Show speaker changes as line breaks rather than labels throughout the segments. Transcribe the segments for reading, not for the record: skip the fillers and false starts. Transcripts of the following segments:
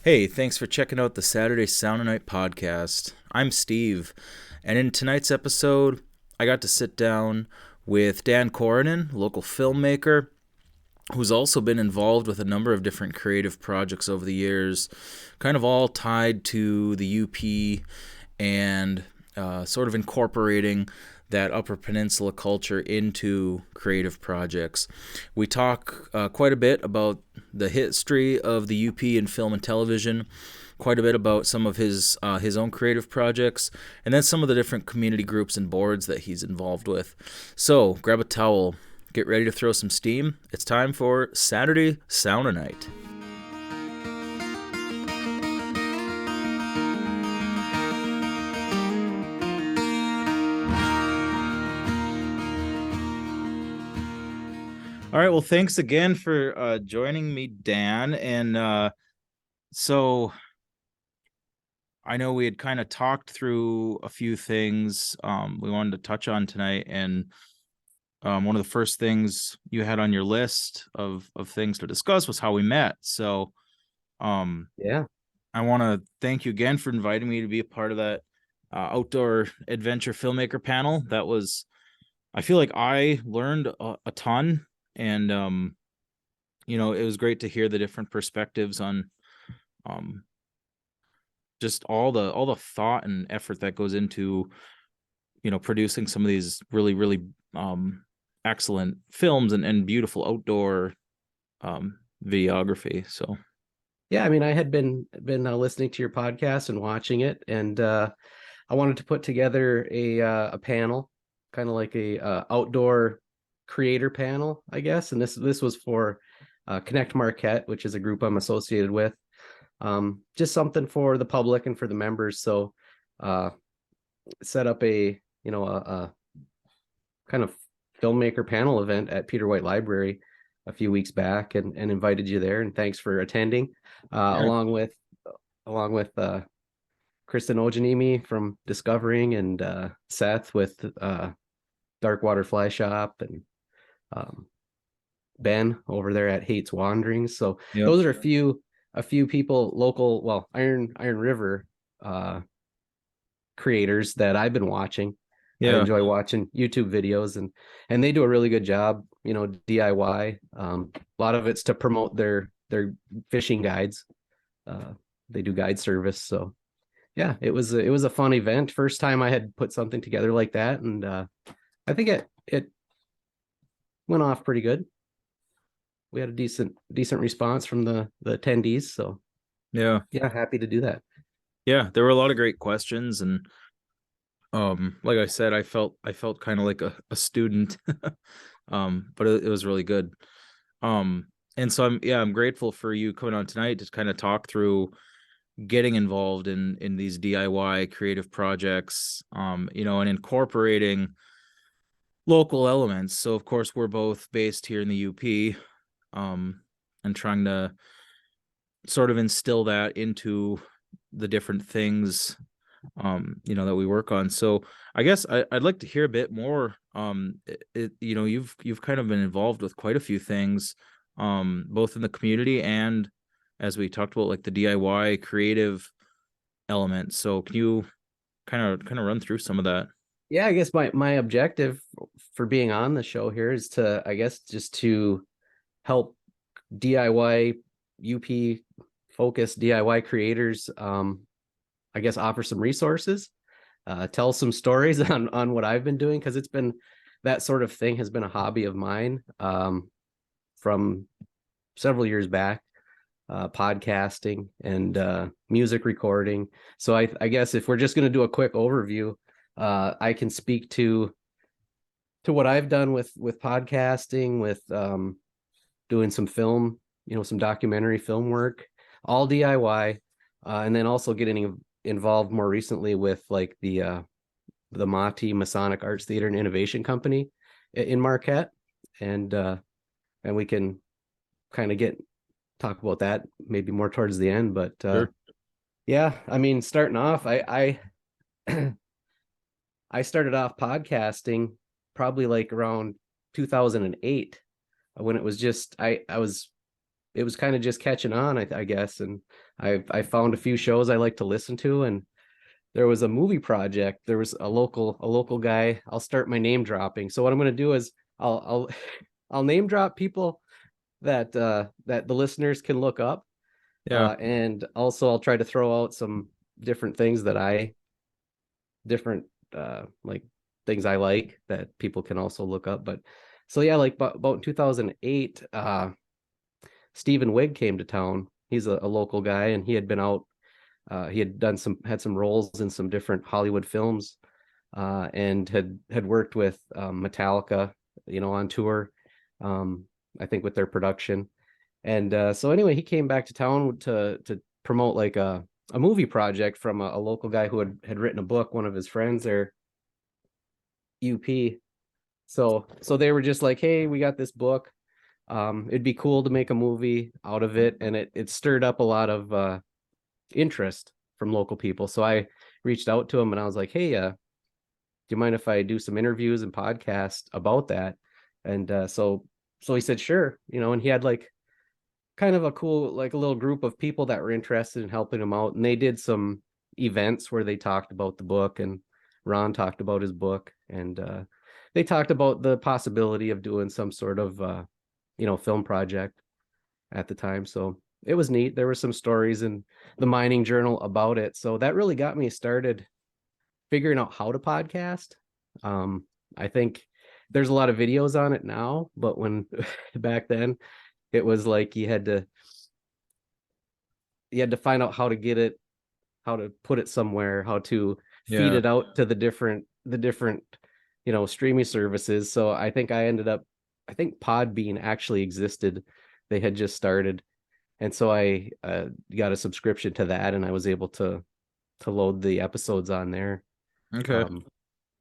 Hey, thanks for checking out the Saturday Sauna Night podcast. I'm Steve, and in tonight's episode, I got to sit down with Dan Korhonen, local filmmaker, who's also been involved with a number of different creative projects over the years, kind of all tied to the UP and sort of incorporating that Upper Peninsula culture into creative projects. We talk quite a bit about the history of the UP in film and television, quite a bit about some of his own creative projects, and then some of the different community groups and boards that he's involved with. So grab a towel, get ready to throw some steam. It's time for Saturday Sauna Night. All right. Well, thanks again for joining me, Dan. And so I know we had kind of talked through a few things we wanted to touch on tonight. And one of the first things you had on your list of things to discuss was how we met. So
Yeah.
I want to thank you again for inviting me to be a part of that outdoor adventure filmmaker panel. I feel like I learned a ton. And it was great to hear the different perspectives on um, just all the thought and effort that goes into producing some of these really excellent films and beautiful outdoor videography. So
Yeah, I mean, I had been listening to your podcast and watching it, and I wanted to put together a panel, kind of like a outdoor creator panel, I guess. And this was for Connect Marquette, which is a group I'm associated with. Just something for the public and for the members. So uh, set up a kind of filmmaker panel event at Peter White Library a few weeks back, and invited you there. And thanks for attending, uh,
yeah,
along with along with Kristen Ojanimi from Discovering, and Seth with Dark Water Fly Shop, and um, Ben over there at Hates Wanderings. So
yep,
those are a few people, local, well, Iron River uh, creators that I've been watching. I
yeah,
enjoy watching YouTube videos, and they do a really good job, DIY. A lot of it's to promote their fishing guides. Uh, they do guide service, so yeah, it was a fun event. First time I had put something together like that, and I think it went off pretty good. We had a decent response from the attendees, so
yeah,
yeah, happy to do that.
yeah. There were a lot of great questions, and like I said, I felt kind of like a student. But it was really good. um and so I'm grateful for you coming on tonight to kind of talk through getting involved in these DIY creative projects, and incorporating local elements. So of course we're both based here in the UP, and trying to sort of instill that into the different things that we work on. So I guess I'd like to hear a bit more. You've kind of been involved with quite a few things, both in the community and as we talked about, like the DIY creative element. So can you kind of run through some of that?
Yeah, I guess my objective for being on the show here is to, I guess, just to help DIY UP focused DIY creators, I guess, offer some resources, tell some stories on what I've been doing, because it's been, that sort of thing has been a hobby of mine, from several years back, podcasting and music recording. So I guess if we're just going to do a quick overview, I can speak to what I've done with podcasting, with doing some film, some documentary film work, all DIY, and then also getting involved more recently with like the Mati Masonic Arts Theater and Innovation Company in Marquette, and we can kind of get talk about that maybe more towards the end. But
Sure.
yeah, I mean, starting off, I I started off podcasting probably like around 2008, when it was just I was it was kind of just catching on, I guess. And I found a few shows I like to listen to, and there was a movie project. There was a local guy. I'll start my name dropping. So what I'm going to do is I'll I'll name drop people that that the listeners can look up,
Yeah.
and also I'll try to throw out some different things that different like things I like that people can also look up. But so yeah, like about 2008, Stephen Wigg came to town. He's a local guy, and he had been out. He had some roles in some different Hollywood films, and had worked with Metallica, on tour. I think with their production. And so anyway, he came back to town to promote like a movie project from a local guy who had written a book, one of his friends there, UP. So they were just like, hey, we got this book. It'd be cool to make a movie out of it. And it stirred up a lot of interest from local people. So I reached out to him and I was like, hey, do you mind if I do some interviews and podcasts about that? And so he said, sure, and he had like kind of a cool, like a little group of people that were interested in helping him out. And they did some events where they talked about the book, and Ron talked about his book, and they talked about the possibility of doing some sort of, film project at the time. So it was neat. There were some stories in the mining journal about it. So that really got me started figuring out how to podcast. I think there's a lot of videos on it now, but when back then it was like you had to find out how to get it, how to put it somewhere, how to feed
Yeah.
it out to the different streaming services. So I think I think Podbean actually existed. They had just started. And so I got a subscription to that, and I was able to load the episodes on there.
Okay.
Um,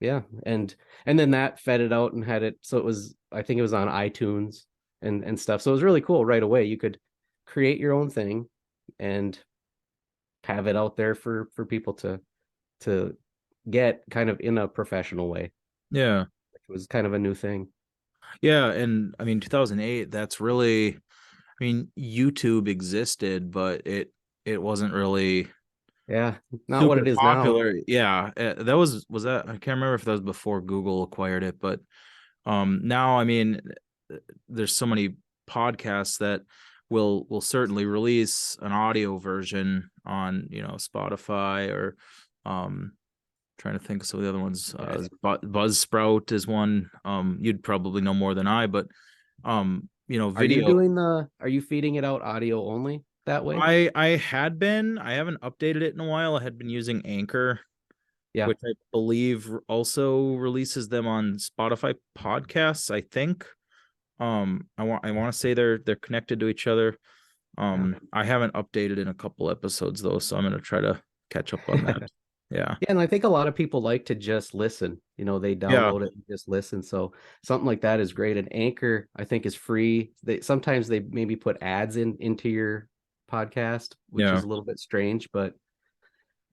yeah, and then that fed it out and had it. So I think it was on iTunes and stuff. So it was really cool right away. You could create your own thing and have it out there for people to get kind of in a professional way.
Yeah.
It was kind of a new thing.
Yeah. And I mean, 2008, that's really, I mean, YouTube existed, but it wasn't really
Yeah, not what
super
it is now.
popular. Yeah. That was that, I can't remember if that was before Google acquired it, but now, I mean, there's so many podcasts that will certainly release an audio version on, Spotify or trying to think of some of the other ones. Buzzsprout is one. You'd probably know more than I, but video.
Are you feeding it out audio only that way?
I had been. I haven't updated it in a while. I had been using Anchor,
Yeah.
which I believe also releases them on Spotify podcasts, I think. I want to say they're connected to each other. I haven't updated in a couple episodes though, so I'm gonna try to catch up on that. Yeah.
Yeah, and I think a lot of people like to just listen. They
Yeah.
download it and just listen. So something like that is great. And Anchor, I think, is free. Sometimes they maybe put ads into your podcast, which
Yeah.
is a little bit strange, but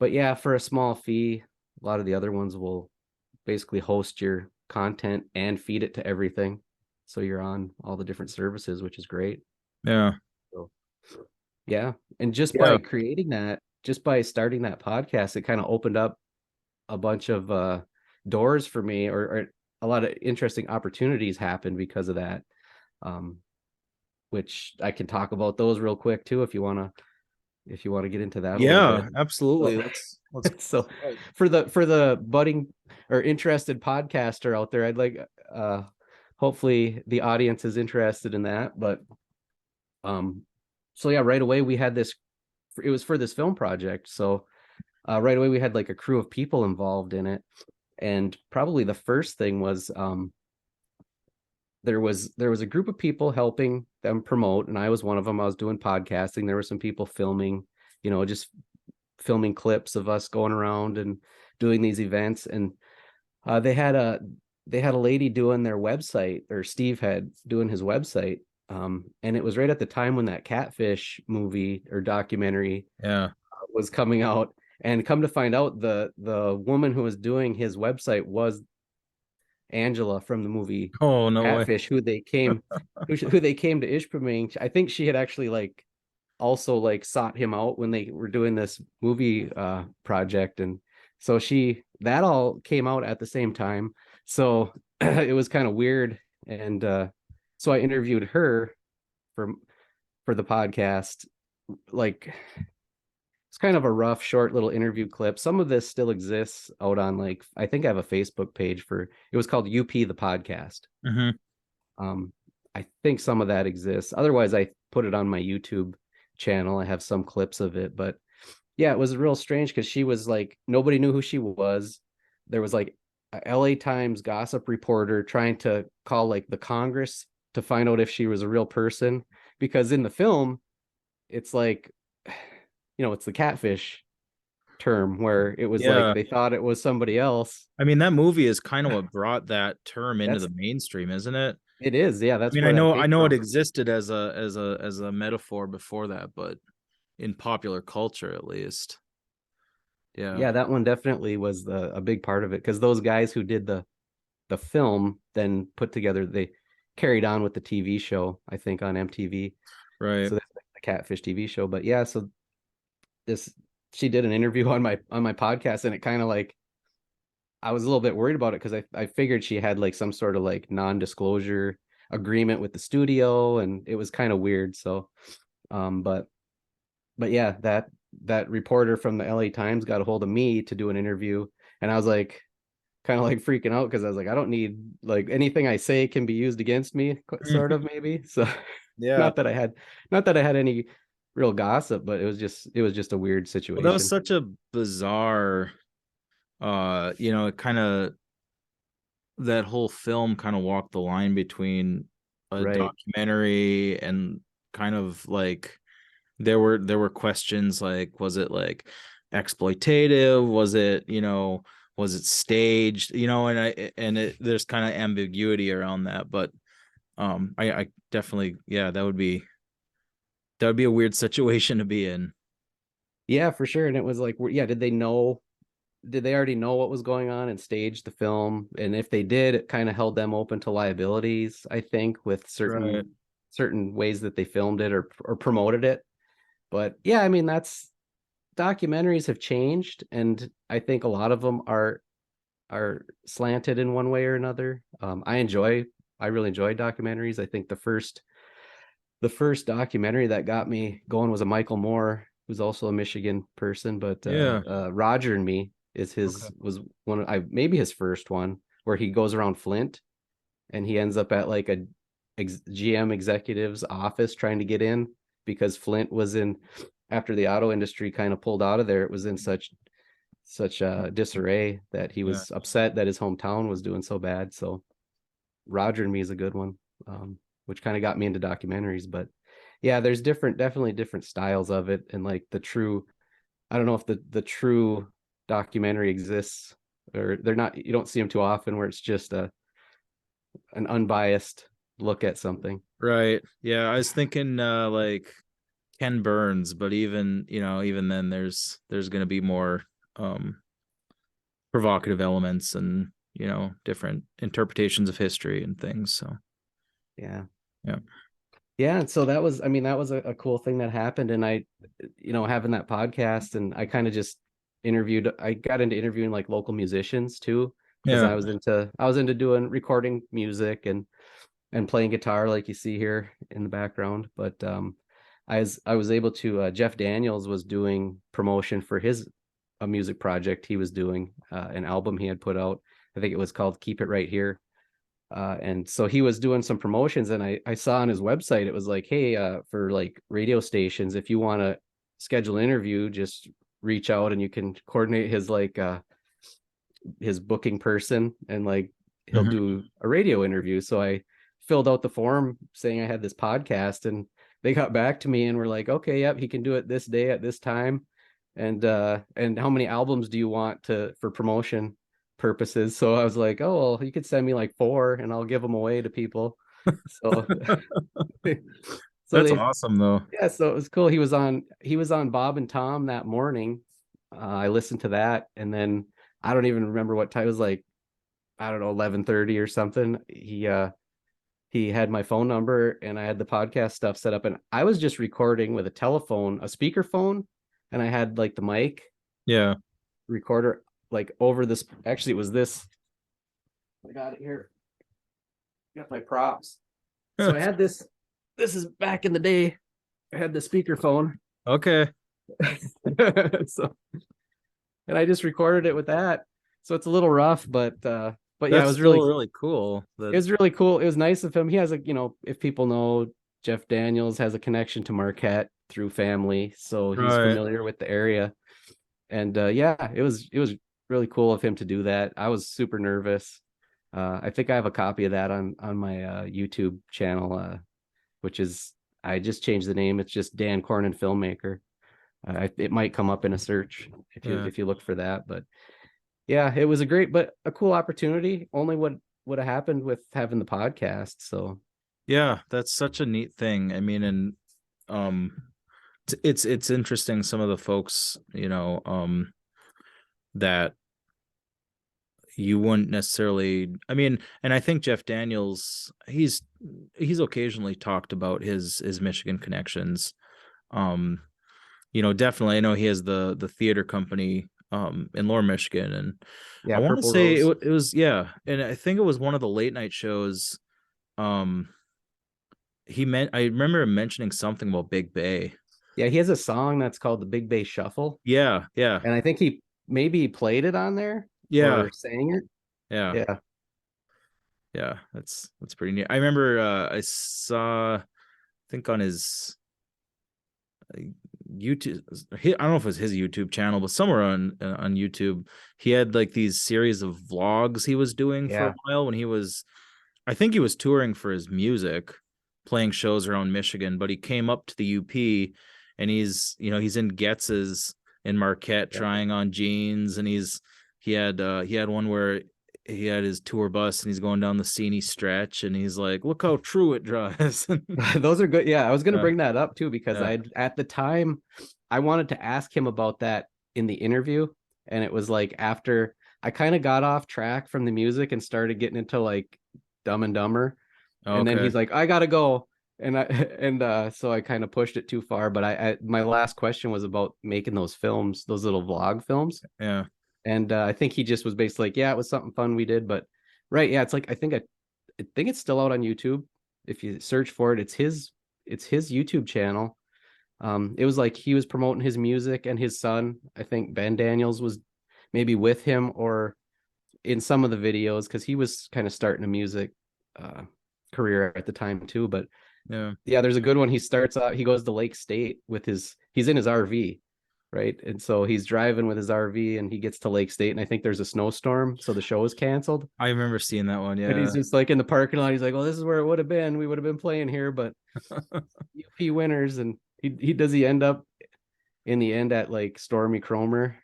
yeah, for a small fee, a lot of the other ones will basically host your content and feed it to everything. So you're on all the different services, which is great.
Yeah.
So yeah. And just
Yeah.
by just by starting that podcast, it kind of opened up a bunch of doors for me, or a lot of interesting opportunities happened because of that. Which I can talk about those real quick too, if you want to get into that a little bit.
Yeah, absolutely.
So,
Let's
so for the budding or interested podcaster out there, I'd like hopefully the audience is interested in that. But so yeah, right away we had this, it was for this film project. So right away we had like a crew of people involved in it. And probably the first thing was there was a group of people helping them promote, and I was one of them. I was doing podcasting. There were some people filming, just filming clips of us going around and doing these events. And they had a lady doing their website, or Steve had doing his website. And it was right at the time when that Catfish movie or documentary
Yeah.
was coming out. And come to find out, the woman who was doing his website was Angela from the movie
Oh, no way.
Catfish, who they came to Ishpeming. I think she had actually like also like sought him out when they were doing this movie project, and so that all came out at the same time. So it was kind of weird, and so I interviewed her for the podcast. Like it's kind of a rough short little interview clip. Some of this still exists out on, like, I think I have a Facebook page for it. Was called UP the podcast.
Hmm.
um I think some of that exists. Otherwise, I put it on my YouTube channel. I have some clips of it, but yeah, it was real strange because she was like, nobody knew who she was. There was like a LA Times gossip reporter trying to call like the Congress to find out if she was a real person, because in the film it's like, it's the catfish term where it was like
Yeah.
they thought it was somebody else.
I mean, that movie is kind of what brought that term into
That's
the mainstream, isn't it?
it is. Yeah,
I
that's
mean,
where that
I
came
know it
from.
existed as a metaphor before that, but in popular culture at least. Yeah.
Yeah, that one definitely was a big part of it, because those guys who did the film then put together, they carried on with the TV show, I think, on MTV.
Right.
So that's like the Catfish TV show. But yeah, so this she did an interview on my podcast, and it kind of like, I was a little bit worried about it because I figured she had like some sort of like non-disclosure agreement with the studio, and it was kind of weird. So but yeah, that reporter from the LA Times got a hold of me to do an interview, and I was like kind of like freaking out because I was like, I don't need, like, anything I say can be used against me, sort of, maybe. So
Yeah.
not that I had any real gossip, but it was just a weird
Well, that was
situation.
such a bizarre, it kind of, that whole film kind of walked the line between a
Right.
documentary and kind of like, there were questions like, was it like exploitative, was it, was it staged, there's kind of ambiguity around that, but I definitely, yeah, that would be a weird situation to be in.
Yeah, for sure. And it was like, yeah, did they already know what was going on and staged the film? And if they did, it kind of held them open to liabilities, I think, with
Right.
certain ways that they filmed it or promoted it. But yeah, I mean, that's documentaries have changed, and I think a lot of them are slanted in one way or another. I really enjoy documentaries. I think the first documentary that got me going was a Michael Moore, who's also a Michigan person, but
Yeah.
Roger and Me is
Okay.
his was one of, I maybe his first one, where he goes around Flint and he ends up at like a GM executive's office trying to get in, because Flint was in, after the auto industry kind of pulled out of there, it was in such disarray that he
Yeah.
was upset that his hometown was doing so bad. So Roger and Me is a good one, which kind of got me into documentaries. But yeah, there's definitely different styles of it, and like I don't know if the true documentary exists, or they're not. You don't see them too often, where it's just an unbiased look at something.
Right. Yeah, I was thinking like Ken Burns, but even then there's going to be more um provocative elements and, different interpretations of history and things, so
Yeah.
yeah.
Yeah, and so that was, I mean, that was a cool thing that happened. And I, having that podcast, and I kind of just I got into interviewing like local musicians too, because
Yeah.
I was into doing recording music and playing guitar, like you see here in the background. But I was able to, Jeff Daniels was doing promotion for his a music project he was doing, an album he had put out. I think it was called Keep It Right Here. And so he was doing some promotions, and I saw on his website it was like, hey, for like radio stations, if you want to schedule an interview, just reach out and you can coordinate his booking person, and like he'll
Mhm.
do a radio interview. So I filled out the form saying I had this podcast, and they got back to me and were like, okay, yep, he can do it this day at this time. And how many albums do you want for promotion purposes? So I was like, oh, well, you could send me like 4 and I'll give them away to people. So so
That's
they
awesome though.
yeah, so it was cool. He was on Bob and Tom that morning. I listened to that, and then I don't even remember what time. It was like I don't know, 11:30 or something. He had my phone number and I had the podcast stuff set up, and I was just recording with a telephone, a speakerphone, and I had like the mic
Yeah.
recorder like over this. Actually, it was this. I got it here. Got my props. So I had this. This is back in the day. I had the speakerphone.
Okay.
So, and I just recorded it with that. So it's a little rough, but yeah, it
That's
was
still
really,
really cool.
it was really cool. It was nice of him. He has a, you know, if people know, Jeff Daniels has a connection to Marquette through family, so he's
Right.
familiar with the area. And yeah, it was really cool of him to do that. I was super nervous. I think I have a copy of that on my YouTube channel, which is, I just changed the name. It's just Dan Korhonen filmmaker. It might come up in a search
Yeah.
if you look for that. But yeah, it was a great but a cool opportunity. Only what would have happened with having the podcast. So
Yeah, that's such a neat thing. I mean, and um it's interesting some of the folks, that you wouldn't necessarily, I mean, and I think Jeff Daniels, he's occasionally talked about his Michigan connections. Um, definitely I know he has the theater company in Lower Michigan, and I
yeah,
want to
Purple
say
Rose.
it was, yeah, and I think it was one of the late night shows. Um, I remember him mentioning something about Big Bay.
Yeah, he has a song that's called the Big Bay Shuffle.
Yeah, yeah,
And I think he maybe played it on there
yeah,
or sang it.
yeah,
Yeah.
yeah. That's pretty neat. I remember I saw, I think on his uh, YouTube, I don't know if it was his YouTube channel, but somewhere on YouTube, he had like these series of vlogs he was doing for a
Yeah.
while when he was, I think he was touring for his music, playing shows around Michigan, but he came up to the UP, and he's in Getz's in Marquette
Yeah.
trying on jeans, and he had one where he had his tour bus and he's going down the Seney stretch, and he's like, look how true it drives.
Those are good. Yeah, I was going to
Yeah,
bring that up too because
yeah.
I at the time I wanted to ask him about that in the interview, and it was like after I kind of got off track from the music and started getting into like Dumb and Dumber, and then
Okay.
he's like, "I gotta go," and I and so I kind of pushed it too far. But I my last question was about making those films, those little vlog films,
Yeah.
and I think he just was basically like, "Yeah, it was something fun we did," but right, yeah, it's like I think it's still out on YouTube. If you search for it, it's his YouTube channel. It was like he was promoting his music, and his son, I think Ben Daniels, was maybe with him or in some of the videos because he was kind of starting a music uh, career at the time too. But
Yeah.
yeah, there's a good one. He starts out, he goes to Lake State with he's in his RV, right? And so he's driving with his RV and he gets to Lake State, and I think there's a snowstorm, so the show is canceled.
I remember seeing that one.
And
Yeah.
he's just like in the parking lot. He's like, "Well, this is where it would have been. We would have been playing here, but UP winners." And he end up in the end at like Stormy Cromer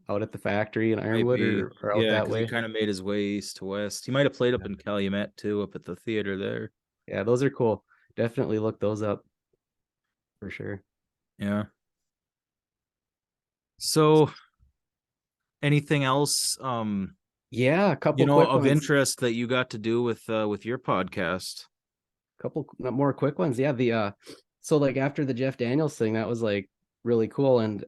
out at the factory in
Might
Ironwood
be.
or out
Yeah,
that
because he
way.
kind of made his way east to west. He might have played up in Calumet too, up at the theater there.
Yeah, those are cool. Definitely look those up for sure.
Yeah. So anything else
Yeah, a couple quick
of
ones.
interest that you got to do with your podcast?
Couple more quick ones. Yeah, the so like after the Jeff Daniels thing, that was like really cool. And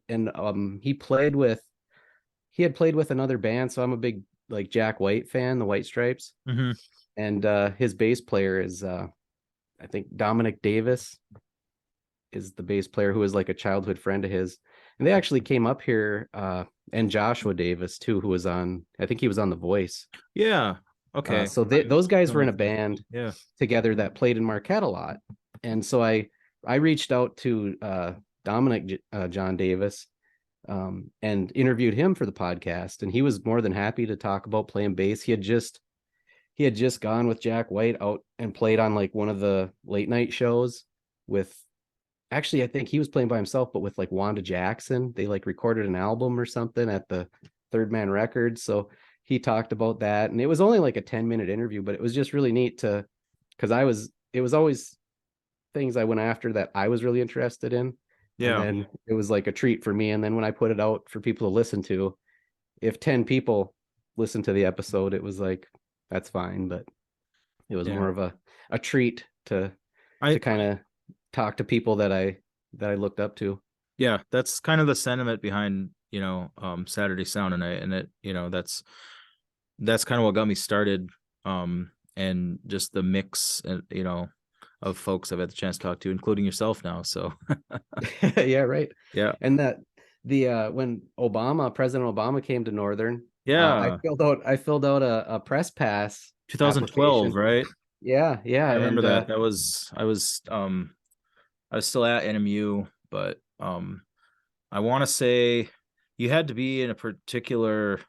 he had played with another band, so I'm a big like Jack White fan, the White Stripes.
Mm-hmm.
And his bass player is I think Dominic Davis is the bass player who was like a childhood friend of his. And they actually came up here, and Joshua Davis too, who was on, I think he was on The Voice.
Yeah. Okay.
So
I'm
those guys were in
familiar
a
with that.
band
Yeah.
together that played in Marquette a lot. And so I reached out to Dominic John Davis, and interviewed him for the podcast, and he was more than happy to talk about playing bass. He had just gone with Jack White out and played on like one of the late night shows with, actually I think he was playing by himself, but with like Wanda Jackson. They like recorded an album or something at the Third Man Records. So he talked about that, and it was only like a 10-minute interview, but it was just really neat to, because it was always things I went after that I was really interested in. And
Yeah.
then it was like a treat for me. And then when I put it out for people to listen to, if 10 people listened to the episode, it was like that's fine. But it was
Yeah.
more of a treat to
I
kind of talk to people that I looked up to.
yeah, that's kind of the sentiment behind, Saturday Sauna Night, and that's kind of what got me started. And just the mix, of folks I've had the chance to talk to, including yourself now. So
Yeah, right.
yeah.
And that the when President Obama came to Northern,
Yeah.
I filled out a press pass
2012,
application.
right?
Yeah, yeah,
I remember
and
that. I was still at NMU, but I want to say you had to be in a particular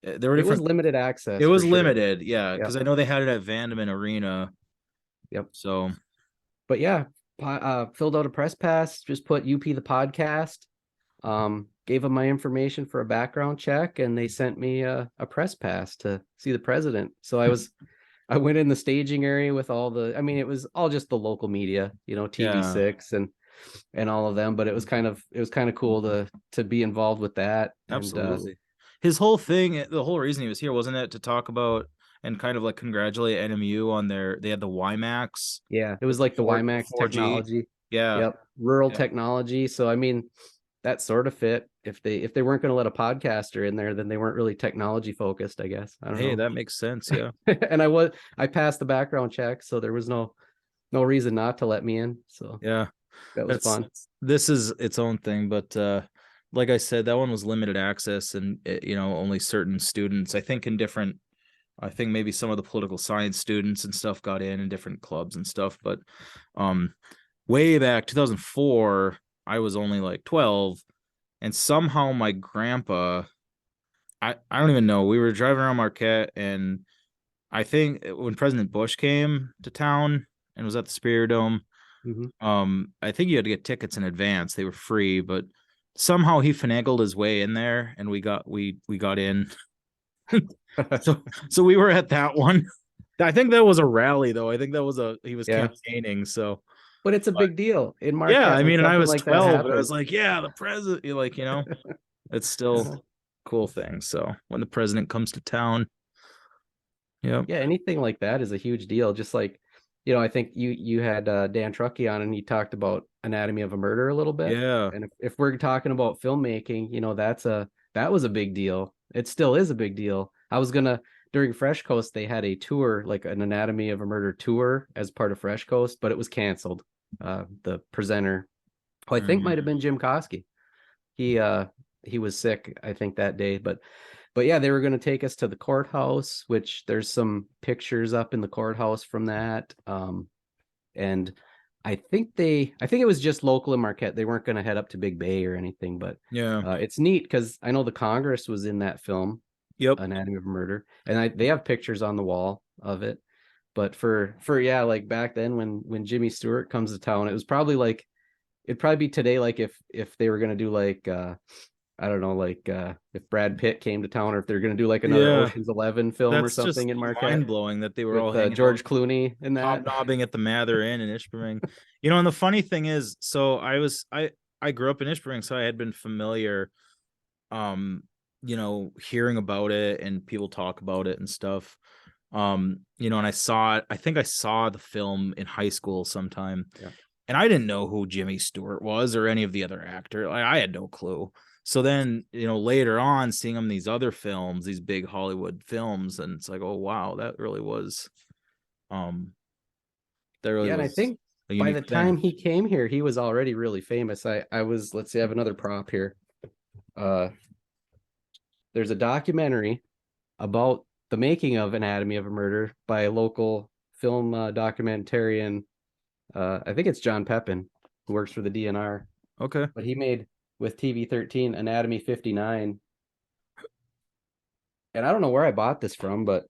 there were
it was
different.
limited
It
access for
was
sure.
limited, yeah,
Yep,
because I know they had it at Vandeman Arena.
yep.
So
But yeah, filled out a press pass, just put UP the podcast, gave them my information for a background check, and they sent me a press pass to see the president. So I went in the staging area with I mean, it was all just the local media,
yeah,
TV6 and all of them, but it was kind of cool to be involved with that. And
absolutely. His whole thing, the whole reason he was here, wasn't it to talk about and kind of like congratulate NMU on they had the WiMAX
yeah, it was
with the
like the
the
WiMAX
4G.
technology.
Yeah,
Yep, rural
yeah.
technology. So I mean, that sort of fit. If they weren't going to let a podcaster in there, then they weren't really technology focused, I guess. I don't
Hey,
know.
that makes sense. Yeah.
And I passed the background check, so there was no reason not to let me in. So
Yeah.
that was
That's
fun.
this is its own thing, but like I said, that one was limited access, and only certain students. I think maybe some of the political science students and stuff got in different clubs and stuff, but um way back 2004, I was only like 12, and somehow my grandpa, I don't even know, we were driving around Marquette, and I think when President Bush came to town and was at the Superior Dome,
Hmm.
I think you had to get tickets in advance. They were free, but somehow he finagled his way in there, and we got in. So we were at that one. I think that was a rally though. I think that was he was
Yeah,
campaigning. So
but it's a
but
big deal in
yeah,
Marquette
I
when
mean, and I
something
was
like that
12, and I was
happens.
like, yeah, the president, it's still
Uh-huh.
cool thing. So when the president comes to town, yep.
Yeah, anything like that is a huge deal. Just like, I think you had Dan Truckee on, and he talked about Anatomy of a Murder a little bit.
Yeah.
And if we're talking about filmmaking, that was a big deal. It still is a big deal. I was gonna During Fresh Coast, they had a tour, like an Anatomy of a Murder tour as part of Fresh Coast, but it was canceled. The presenter, who I think might have
Mm.
been Jim Koski. He uh he was sick, I think, that day, but yeah, they were going to take us to the courthouse, which there's some pictures up in the courthouse from that. And I think it was just local in Marquette. They weren't going to head up to Big Bay or anything, but
Yeah.
it's neat because I know the Congress was in that film,
Yep.
Anatomy of a Murder, and they have pictures on the wall of it. But yeah, like back then when Jimmy Stewart comes to town, it'd probably be today, like if they were going to do like I don't know, like if Brad Pitt came to town, or if they're going to do like another
Yeah.
Ocean's 11 film or
That's just
something in Marquette
mind blowing that they were all
with
hanging out,
George Clooney and that.
hobnobbing at the Mather Inn in Ishpeming. And the funny thing is, so I grew up in Ishpeming, so I had been familiar, um, hearing about it and people talk about it and stuff. And I saw it. I think I saw the film in high school sometime,
Yeah.
and I didn't know who Jimmy Stewart was or any of the other actors. I had no clue. So then, later on, seeing him in these other films, these big Hollywood films, and it's like, oh wow, um, that really
Yeah, and I
was
think
a
by the
unique thing.
time he came here, he was already really famous. Let's see, I have another prop here. Uh, there's a documentary about the making of Anatomy of a Murder by a local film documentarian. I think it's John Pepin, who works for the DNR,
Okay.
but he made with TV 13 Anatomy 59. And I don't know where I bought this from, but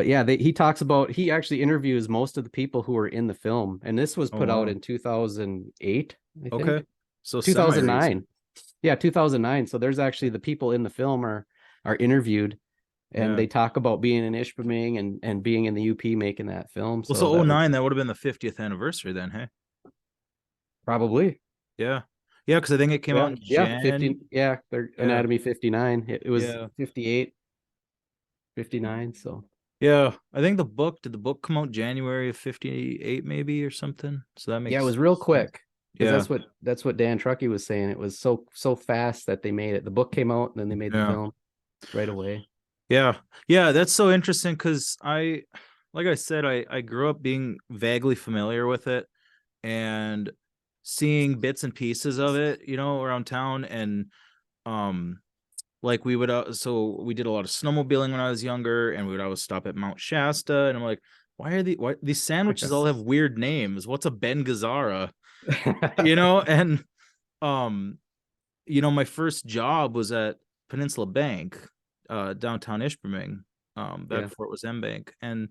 yeah, he actually interviews most of the people who were in the film, and this was
Oh
put out
wow.
in 2008, I
Okay.
think.
So semi recent.
2009. Yeah, 2009. So there's actually the people in the film are interviewed, and
Yeah.
they talk about being in Ishpeming and being in the UP making that film.
Well,
So
so
that was
'09, that would have been the 50th anniversary then, hey?
probably.
Yeah. Yeah, because I think it came out
Yeah,
in
yeah,
Jan.
15. Yeah, their
Yeah.
Anatomy 59. It was
Yeah.
58, 59. So
Yeah, I think did the book come out January of 58 maybe or something? So that
yeah, it
makes
was real
sense.
quick because
Yeah,
that's what Dan Truckee was saying. It was so fast that they made it. The book came out and then they made the
yeah.
film right away.
Yeah. Yeah, that's so interesting because like I said, I grew up being vaguely familiar with it and seeing bits and pieces of it, around town. And um like so we did a lot of snowmobiling when I was younger, and we would always stop at Mount Shasta, and I'm like, why these sandwiches all have weird names? What's a Ben Gazzara? And um my first job was at Peninsula Bank, downtown Ishpeming, back
Yeah.
before it was M Bank, and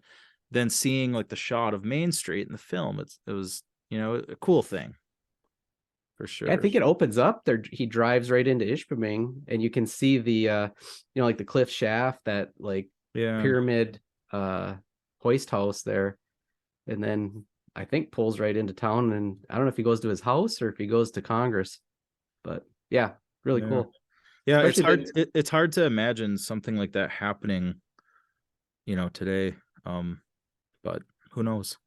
then seeing like the shot of Main Street in the film, it was a cool thing for
Yeah, I
sure.
think it opens up there. He drives right into Ishpeming and you can see the like the cliff shaft, that like
Yeah,
pyramid hoist house there. And then I think pulls right into town. And I don't know if he goes to his house or if he goes to Congress, but yeah, really
yeah,
cool.
yeah. It's
Especially
hard.
the
It's hard to imagine something like that happening, today. Um, but who knows?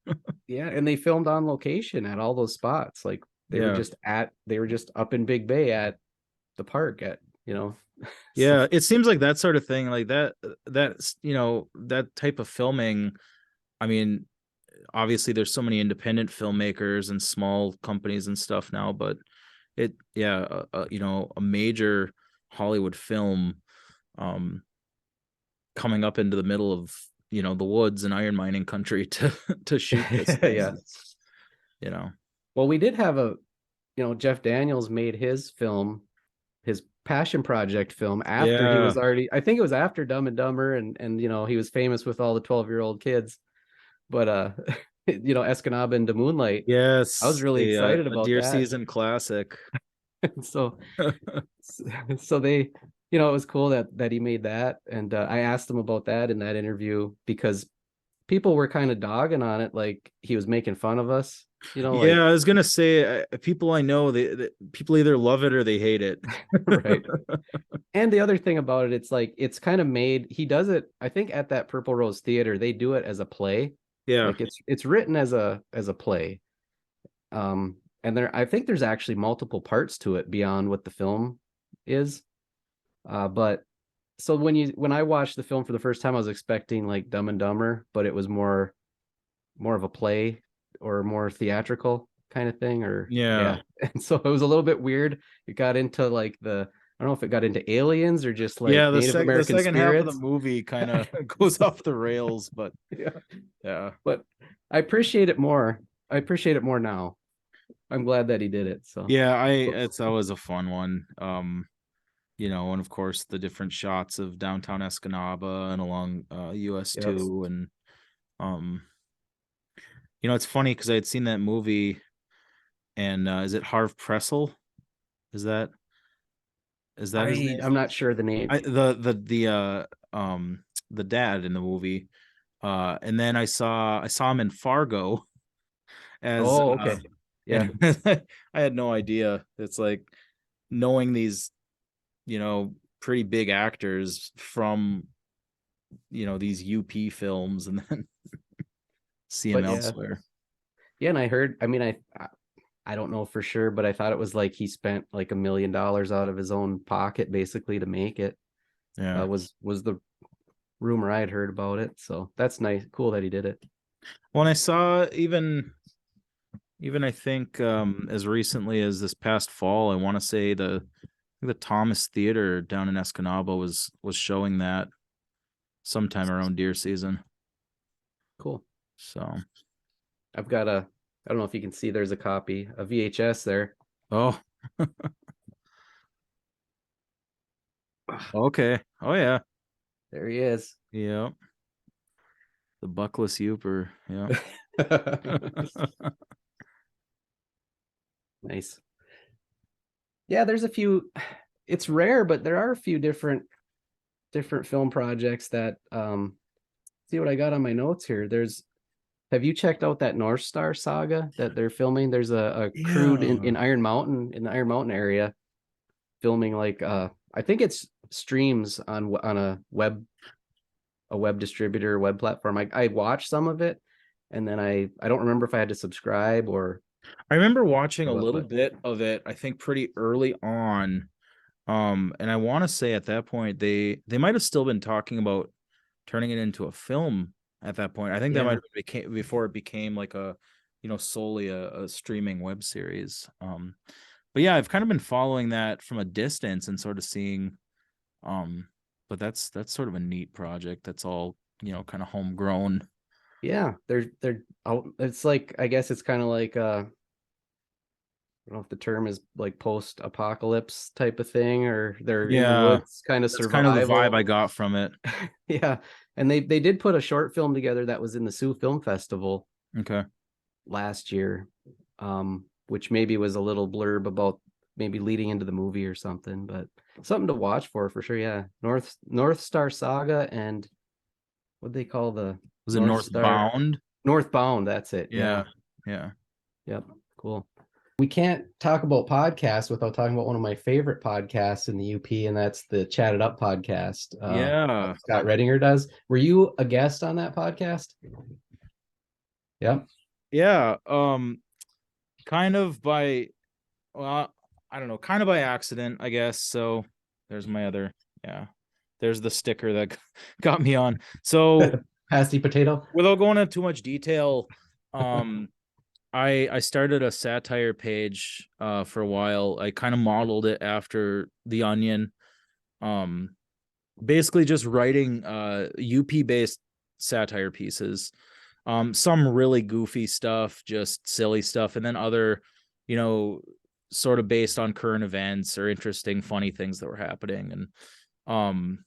yeah, and they filmed on location at all those spots. Like
Yeah,
they were just up in Big Bay at the park at, so
yeah. It seems like that sort of thing, like that. That's that type of filming. I mean, obviously there's so many independent filmmakers and small companies and stuff now, but a major Hollywood film um coming up into the middle of the woods and iron mining country to to shoot this thing.
yeah.
you know
Well, we did have Jeff Daniels made his film, his passion project film, after he
yeah,
was already, I think it was after Dumb and Dumber, and he was famous with all the 12-year-old kids. But Escanaba into Moonlight, I was
yes,
really excited
a
about
deer
that.
season classic.
So so they, it was cool that he made that. And I asked him about that in that interview because people were kind of dogging on it, like he was making fun of us,
Yeah,
like
I was gonna say, people I know, people either love it or they hate it.
right. And the other thing about it, it's like it's kind of made, he does it, I think at that Purple Rose Theater, they do it as a play.
Yeah,
Like it's written as a play. And I think there's actually multiple parts to it beyond what the film is. But so when I watched the film for the first time, I was expecting like Dumb and Dumber, but it was more of a play or more theatrical kind of thing, or
yeah,
yeah. And so it was a little bit weird. It got into like I don't know if it got into aliens or just like
yeah.
Native
The
American
second half of the
spirits.
movie kind of goes off the rails, but
Yeah.
yeah.
But I appreciate it more. I appreciate it more now. I'm glad that he did it. So
Yeah, it's always a fun one. And of course the different shots of downtown Escanaba and along US
yep.
2. And um it's funny because I had seen that movie. And is it Harv Pressel? Is that his name?
I'm not sure the name.
I the dad in the movie. And then I saw him in Fargo as
Oh, okay. Yeah.
and I had no idea. It's like knowing these, pretty big actors from, these UP films, and then see him
But yeah.
elsewhere.
Yeah, and I heard, I mean, I don't know for sure, but I thought it was like he spent like $1 million out of his own pocket basically to make it.
Yeah.
Was the rumor I had heard about it. So that's nice, cool that he did it.
When I saw even I think as recently as this past fall, I want to say the Thomas Theater down in Escanaba was showing that sometime around deer season.
Cool.
So,
I've got I don't know if you can see, there's a copy, a VHS there.
oh, okay. Oh yeah.
There he is.
Yeah. The buckless Uper. Yeah.
Nice. Yeah, there's a few, it's rare, but there are a few different film projects that see what I got on my notes here. Have you checked out that North Star saga that they're filming? There's a crew in
Yeah.
Iron Mountain, in the Iron Mountain area, filming like I think it's streams on a a web distributor, web platform. I watched some of it, and then I don't remember if I had to subscribe or
I remember watching a
what,
little
but
bit of it, I think pretty early on. And I want to say at that point they might have still been talking about turning it into a film at that point. I think that might
yeah,
have became before it became like a, solely a streaming web series. But yeah, I've kind of been following that from a distance and sort of seeing, um, but that's sort of a neat project. That's all, kind of homegrown.
yeah, they're out. It's like, I guess it's kind of like I don't know if the term is like post-apocalypse type of thing, or they're in the
Yeah,
woods kind of
that's kind of the vibe
survival.
I got from it.
Yeah, and they did put a short film together that was in the Sioux Film Festival
Okay.
last year, which maybe was a little blurb about maybe leading into the movie or something, but something to watch for sure. Yeah, North Star Saga, and what they call the
Was it
North Star
Northbound?
Northbound. That's it.
Yeah.
Yeah.
Yeah.
Yep. Cool. We can't talk about podcasts without talking about one of my favorite podcasts in the UP, and that's the Chat It Up podcast
Yeah.
that Scott Redinger does. Were you a guest on that podcast? Yep.
Yeah. Kind of by, well, I don't know, kind of by accident, I guess. So there's my other, yeah. There's the sticker that got me on. So
Pasty potato.
without going into too much detail, um, I started a satire page for a while. I kind of modeled it after The Onion. Um, Basically just writing UP based satire pieces. Some really goofy stuff, just silly stuff, and then other, you know, sort of based on current events or interesting, funny things that were happening. And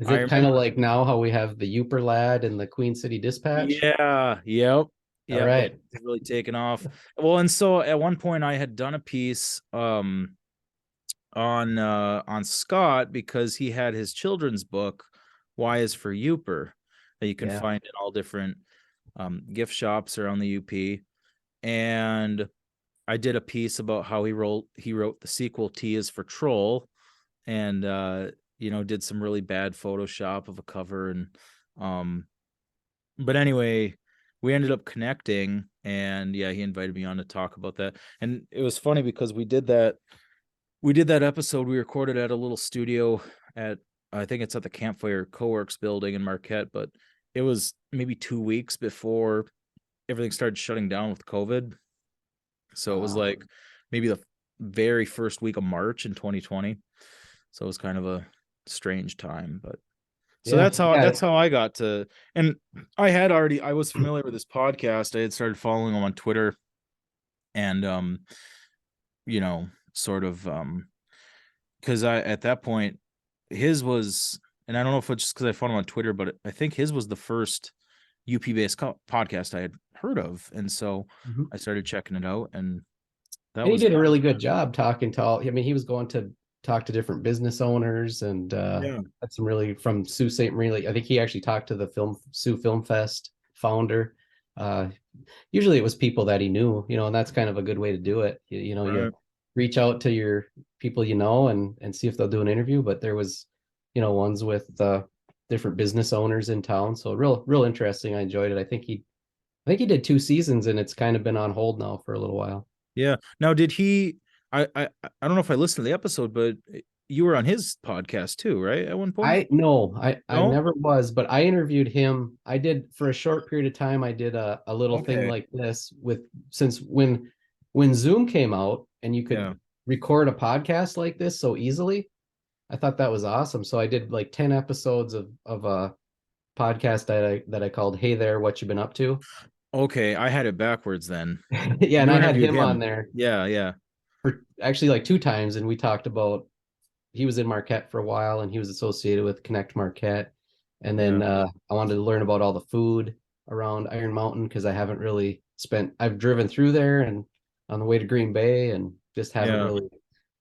Is
I
it kind of
remember,
like now how we have the Uper Lad and the Queen City Dispatch?
yeah, yep,
All
yep,
right.
it's really taken off. Well, and so at one point I had done a piece on Scott because he had his children's book, Y is for Uper, that you can
Yeah.
find in all different gift shops around the UP. And I did a piece about how he wrote the sequel T is for Troll, and did some really bad Photoshop of a cover. And um but anyway, we ended up connecting, and yeah, he invited me on to talk about that. And it was funny because we did that episode. We recorded at a little studio at, I think it's at the Campfire Coworks building in Marquette, but it was maybe 2 weeks before everything started shutting down with COVID. So it was like maybe the very first week of March in 2020. So it was kind of a strange time, but so
Yeah. Yeah.
that's how I got to. And I was familiar with this podcast. I had started following him on Twitter, and sort of because I at that point his was, and I don't know if it's just because I followed him on Twitter, but I think his was the first UP based podcast I had heard of, and so
Mhm.
I started checking it out, and that
And he
was
did a really good job talking to all. I mean, he was going to talk to different business owners and
yeah,
had some really from Sioux St. Marie. I think he actually talked to the Sioux Film Fest founder. Uh, Usually it was people that he knew, and that's kind of a good way to do it. You
right,
reach out to your people and see if they'll do an interview. But there was, ones with different business owners in town. So real interesting. I enjoyed it. I think he did 2 seasons, and it's kind of been on hold now for a little while.
yeah. Now, did he? I don't know if I listened to the episode, but you were on his podcast too, right? At one point?
I no, I
No.
never was, but I interviewed him. I did for a short period of time. I did a little thing
Okay.
like this with since when Zoom came out and you could
Yeah.
record a podcast like this so easily. I thought that was awesome. So I did like 10 episodes of a podcast that I called Hey There, What You Been Up To?
Okay, I had it backwards then.
Yeah, and
You
I had
interviewed
him on
him.
there
Yeah, yeah,
for actually like 2 times, and we talked about he was in Marquette for a while, and he was associated with Connect Marquette. And then
yeah,
I wanted to learn about all the food around Iron Mountain because I haven't really I've driven through there and on the way to Green Bay, and just haven't
yeah,
really.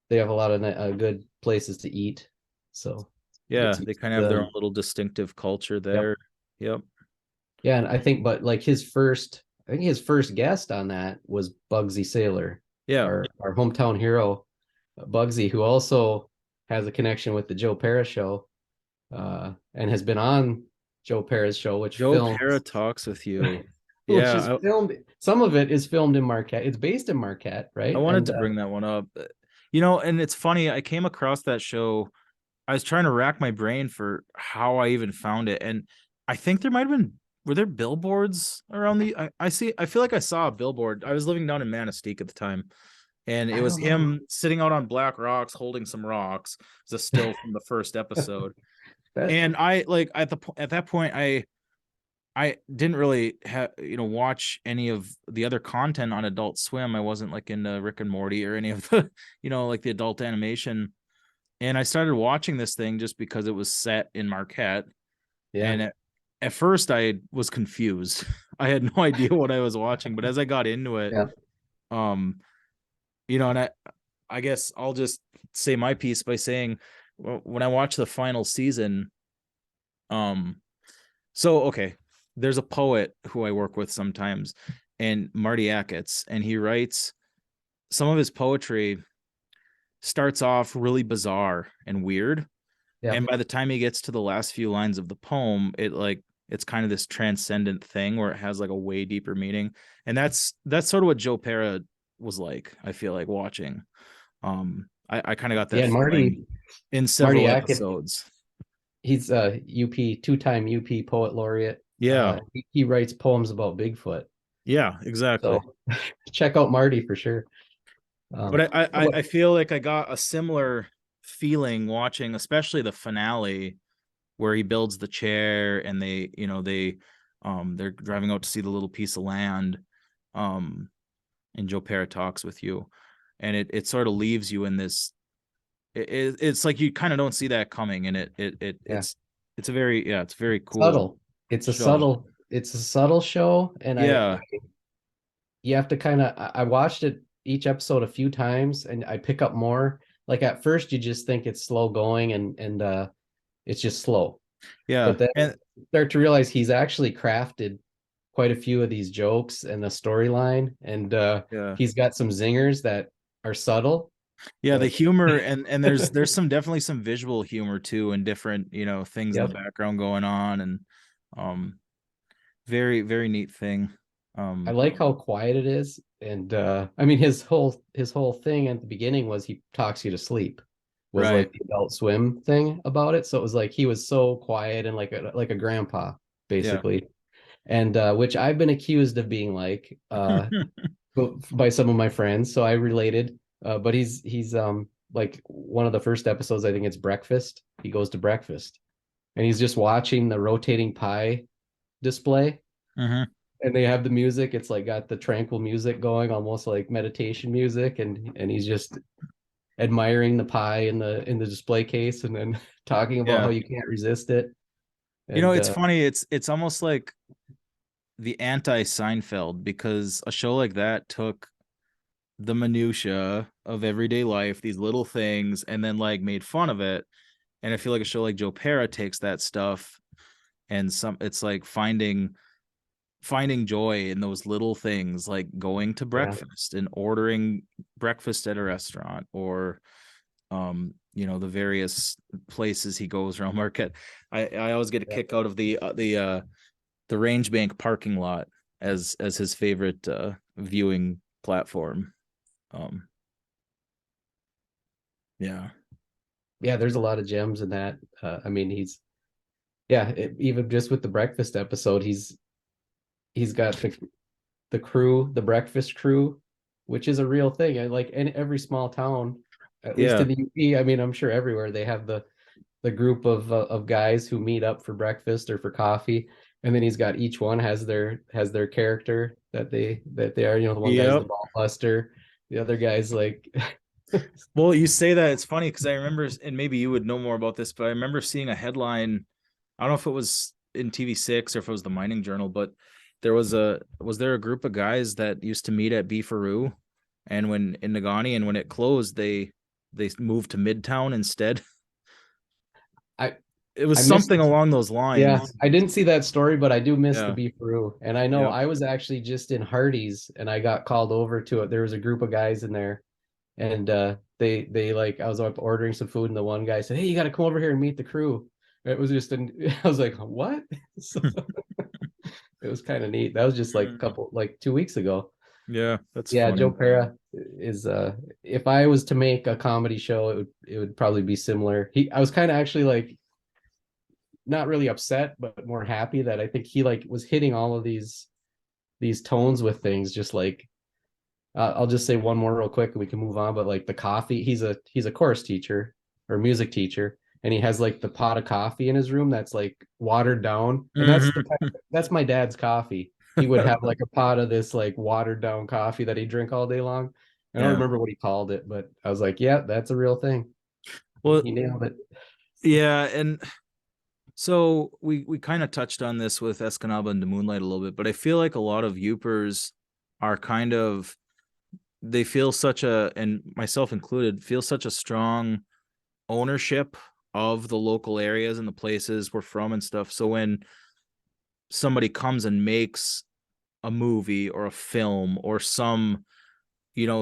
They have a lot of good places to eat, so get
yeah.
to
They
use
kind of have their own
them.
little distinctive culture
Yep.
there. Yep.
Yeah, and I think, but like I think his first guest on that was Bugsy Sailor,
Yeah.
our hometown hero, Bugsy, who also has a connection with the Joe Paris show, and has been on. Joe Pera's show,
Joe Pera talks with you.
which is
Yeah,
filmed. Some of it is filmed in Marquette. It's based in Marquette,
I
right?
wanted
And
to bring that one up. You know, and it's funny, I came across that show. I was trying to rack my brain for how I even found it. And I think there might have been, were there billboards around I feel like I saw a billboard. I was living down in Manistee at the time, and it
I
was
don't know.
him sitting out on black rocks holding some rocks. It's a still from the first episode.
That
And I like at that point, I didn't really watch any of the other content on Adult Swim. I wasn't like into Rick and Morty or any of the, like the adult animation. And I started watching this thing just because it was set in Marquette.
yeah,
And at first I was confused. I had no idea what I was watching, but as I got into it,
yeah,
um, and I guess I'll just say my piece by saying, well, when I watched the final season, um, so okay, there's a poet who I work with sometimes, and Marty Achatz, and he writes some of his poetry starts off really bizarre and weird.
yeah,
And by the time he gets to the last few lines of the poem, it's kind of this transcendent thing where it has like a way deeper meaning. And that's sort of what Joe Pera was like, I feel like watching. I kind of got that
yeah. And
feeling in
Marty
several
Ackett,
episodes.
he's a UP two-time UP poet laureate.
Yeah.
He writes poems about Bigfoot.
Yeah, exactly.
So check out Marty for sure.
But
What?
I feel like I got a similar feeling watching, especially the finale where he builds the chair and they're driving out to see the little piece of land. And Joe Pera talks with you, and it sort of leaves you in this. It's like you kind of don't see that coming, and
Yeah,
it's a very, it's very cool
subtle.
show.
It's a subtle show, and
Yeah,
you have to kind of. I watched it each episode a few times, and I pick up more. Like at first, you just think it's slow going, and it's just slow.
yeah,
But then
and
you start to realize he's actually crafted quite a few of these jokes and the storyline, and
yeah,
he's got some zingers that are subtle,
yeah. The
but
humor and there's some definitely some visual humor too, and different things in the
yep.
background going on, and um, very very neat thing.
I
Um,
like how quiet it is, and I mean his whole thing at the beginning was he talks you to sleep, was
right.
like the Adult Swim thing about it. So it was like he was so quiet and like a grandpa
Yeah.
basically, and which I've been accused of being like by some of my friends, so I related. But he's like one of the first episodes, I think it's breakfast. He goes to breakfast and he's just watching the rotating pie display,
Hmm.
and they have the music. It's like got the tranquil music going, almost like meditation music, and he's just admiring the pie in the display case, and then talking about how
Yeah.
you can't resist it.
You know,
And
it's funny. It's almost like the anti Seinfeld, because a show like that took the minutia of everyday life, these little things, and then like made fun of it. And I feel like a show like Joe Pera takes that stuff and it's like finding joy in those little things, like going to
yeah,
breakfast and ordering breakfast at a restaurant, or the various places he goes around Marquette. I always get a
yeah,
kick out of the Range Bank parking lot as his favorite viewing platform. Um, yeah,
yeah. There's a lot of gems in that. I mean, yeah. Even just with the breakfast episode, he's got the crew, the breakfast crew, which is a real thing. And like in every small town, at least
yeah,
in the UP, I mean, I'm sure everywhere they have the group of guys who meet up for breakfast or for coffee, and then he's got each one has their character that they are. The one guy's the
yep.
ball buster, the other guy's like,
Well, you say that, it's funny because I remember, and maybe you would know more about this, but I remember seeing a headline. I don't know if it was in TV6 or if it was the Mining Journal, but was there a group of guys that used to meet at Beefaroo, and when in Nagani, and when it closed, they moved to Midtown instead.
I
It was
I missed.
something along those
Yeah,
lines.
I didn't see that story, but I do miss the
Yeah.
beefaroo. And I know
Yep.
I was actually just in Hardee's and I got called over to it. There was a group of guys in there, and they like I was up ordering some food, and the one guy said, "Hey, you got to come over here and meet the crew." It was just I was like, what? So it was kind of neat. That was just like a
Mm.
couple, like 2 weeks ago.
Yeah, that's
Yeah, Joe
funny.
Pera is if I was to make a comedy show, it would probably be similar. I was kind of actually like not really upset, but more happy that I think he like was hitting all of these tones with things, just like I'll just say one more real quick and we can move on. But like the coffee, he's a chorus teacher or music teacher, and he has like the pot of coffee in his room that's like watered down, and
Mhm.
that's my dad's coffee. He would have like a pot of this like watered down coffee that he drink all day long. I don't
Yeah.
remember what he called it, but I was like, yeah, that's a real thing.
Well,
He nailed it.
yeah, and so we kind of touched on this with Escanaba and the Moonlight a little bit, but I feel like a lot of Youpers are kind of they feel such a, and myself included, feel such a strong ownership of the local areas and the places we're from and stuff. So when somebody comes and makes a movie or a film or some,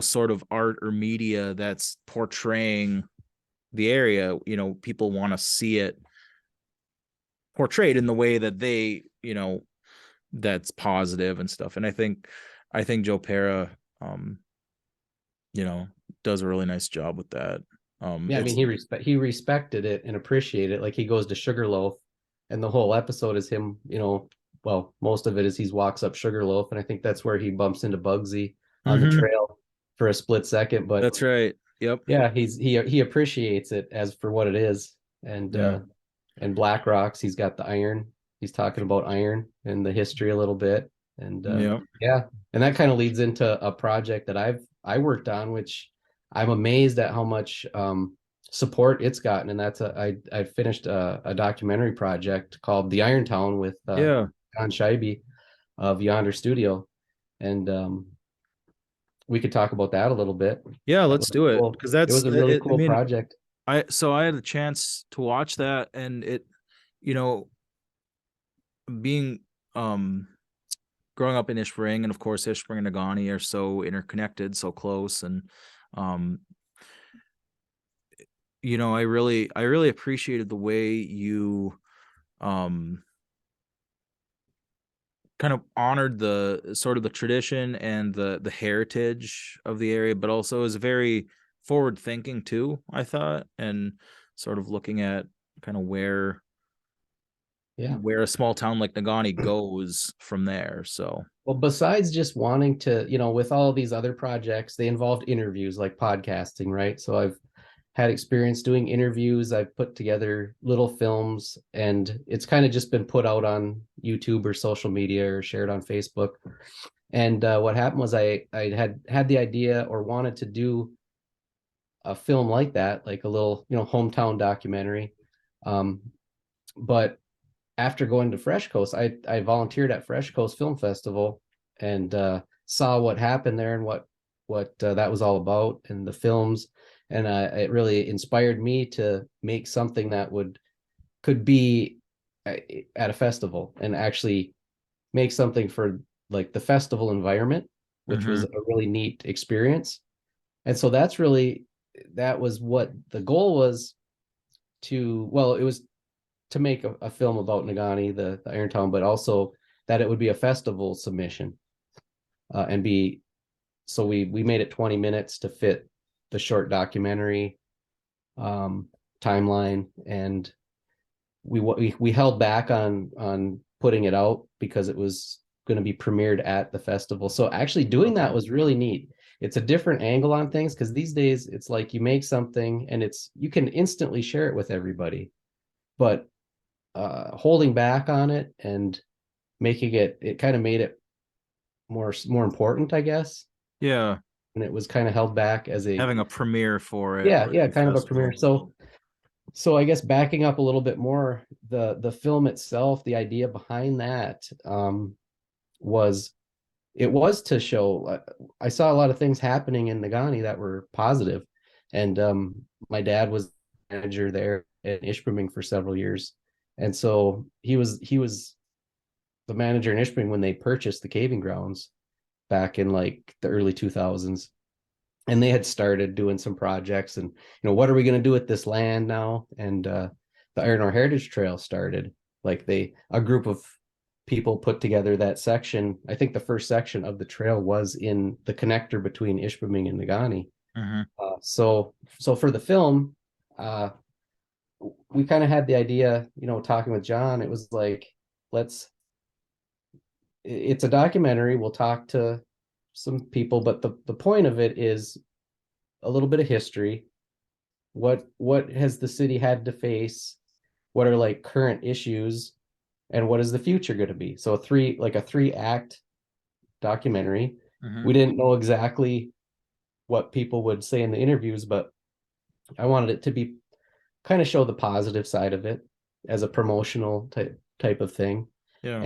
sort of art or media that's portraying the area, people want to see it portrayed in the way that they, that's positive and stuff. And I think Joe Pera, um, you know, does a really nice job with that.
Yeah, I mean
It's
he respected it and appreciated it. Like he goes to Sugarloaf, and the whole episode is him. Well, most of it is he walks up Sugarloaf, and I think that's where he bumps into Bugsy on the
Mhm.
trail for a split second. But
That's right. Yep.
yeah, he appreciates it as for what it is. And
Yeah.
Black Rocks, he's got the iron. He's talking about iron and the history a little bit. And
Yep.
yeah, and that kind of leads into a project that I worked on, which I'm amazed at how much support it's gotten. And that's I finished a documentary project called The Iron Town with
Yeah.
John Scheibe of Yonder Studio. And we could talk about that a little bit.
Yeah,
That
let's
was
do it
cool.
because
It
that's
was a really
it, I
cool
mean,
project.
I had a chance to watch that, and you know, being um growing up in Ishpring, and of course Ishpring and Nagani are so interconnected, so close, and um I really appreciated the way you um kind of honored the sort of the tradition and the heritage of the area, but also is very forward thinking too, I thought, and sort of looking at kind of where
Yeah.
where a small town like Nagani goes from there. So
Well, besides just wanting to, with all of these other projects, they involved interviews like podcasting, right? So I've had experience doing interviews. I've put together little films, and it's kind of just been put out on YouTube or social media or shared on Facebook. And what happened was I had the idea or wanted to do a film like that, like a little, hometown documentary. Um, but after going to Fresh Coast, I volunteered at Fresh Coast Film Festival and saw what happened there and what that was all about and the films, and it really inspired me to make something that could be at a festival and actually make something for like the festival environment, which was
mhm.
a really neat experience. And so that was what the goal was it was to make a film about Nagani, the Iron Town, but also that it would be a festival submission and be so we made it 20 minutes to fit the short documentary um, timeline, and we held back on putting it out because it was going to be premiered at the festival. So actually doing that
Okay.
was really neat. It's a different angle on things because these days it's like you make something and you can instantly share it with everybody, but holding back on it and making it kind of made it more important, I guess.
Yeah,
And it was kind of held back as a
having a premiere for it
yeah,
right
yeah,
at the
kind of a premiere.
festival.
So I guess backing up a little bit more, the film itself, the idea behind that was it was to show I saw a lot of things happening in Nagani that were positive, and my dad was manager there in Ishpeming for several years, and so he was the manager in Ishpeming when they purchased the caving grounds back in like the early 2000s, and they had started doing some projects and what are we going to do with this land now, and the Iron Ore Heritage Trail started. Like a group of people put together that section. I think the first section of the trail was in the connector between Ishpeming and Negaunee.
Mhm.
So for the film, uh, we kind of had the idea, talking with John. It was like, let's. It's a documentary. We'll talk to some people, but the point of it is a little bit of history. What has the city had to face? What are like current issues, and what is the future going to be? So a 3-act documentary.
Mhm.
We didn't know exactly what people would say in the interviews, but I wanted it to be kind of show the positive side of it as a promotional type of thing.
Yeah.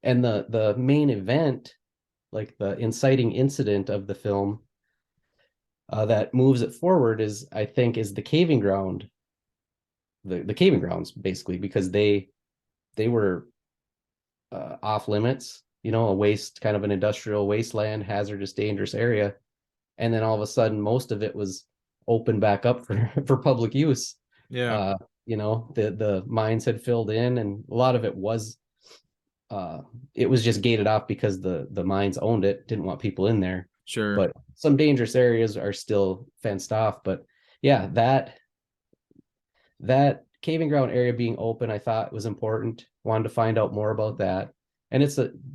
And the main event, like the inciting incident of the film, that moves it forward is, I think, is the caving ground, the caving grounds, basically, because they were off limits, a waste, kind of an industrial wasteland, hazardous, dangerous area. And then all of a sudden, most of it was opened back up for public use.
Yeah.
Uh, the mines had filled in, and a lot of uh, it was just gated off because the mines owned it, didn't want people in there.
Sure.
But some dangerous areas are still fenced off. But yeah, that caving ground area being open, I thought was important. Wanted to find out more about that. And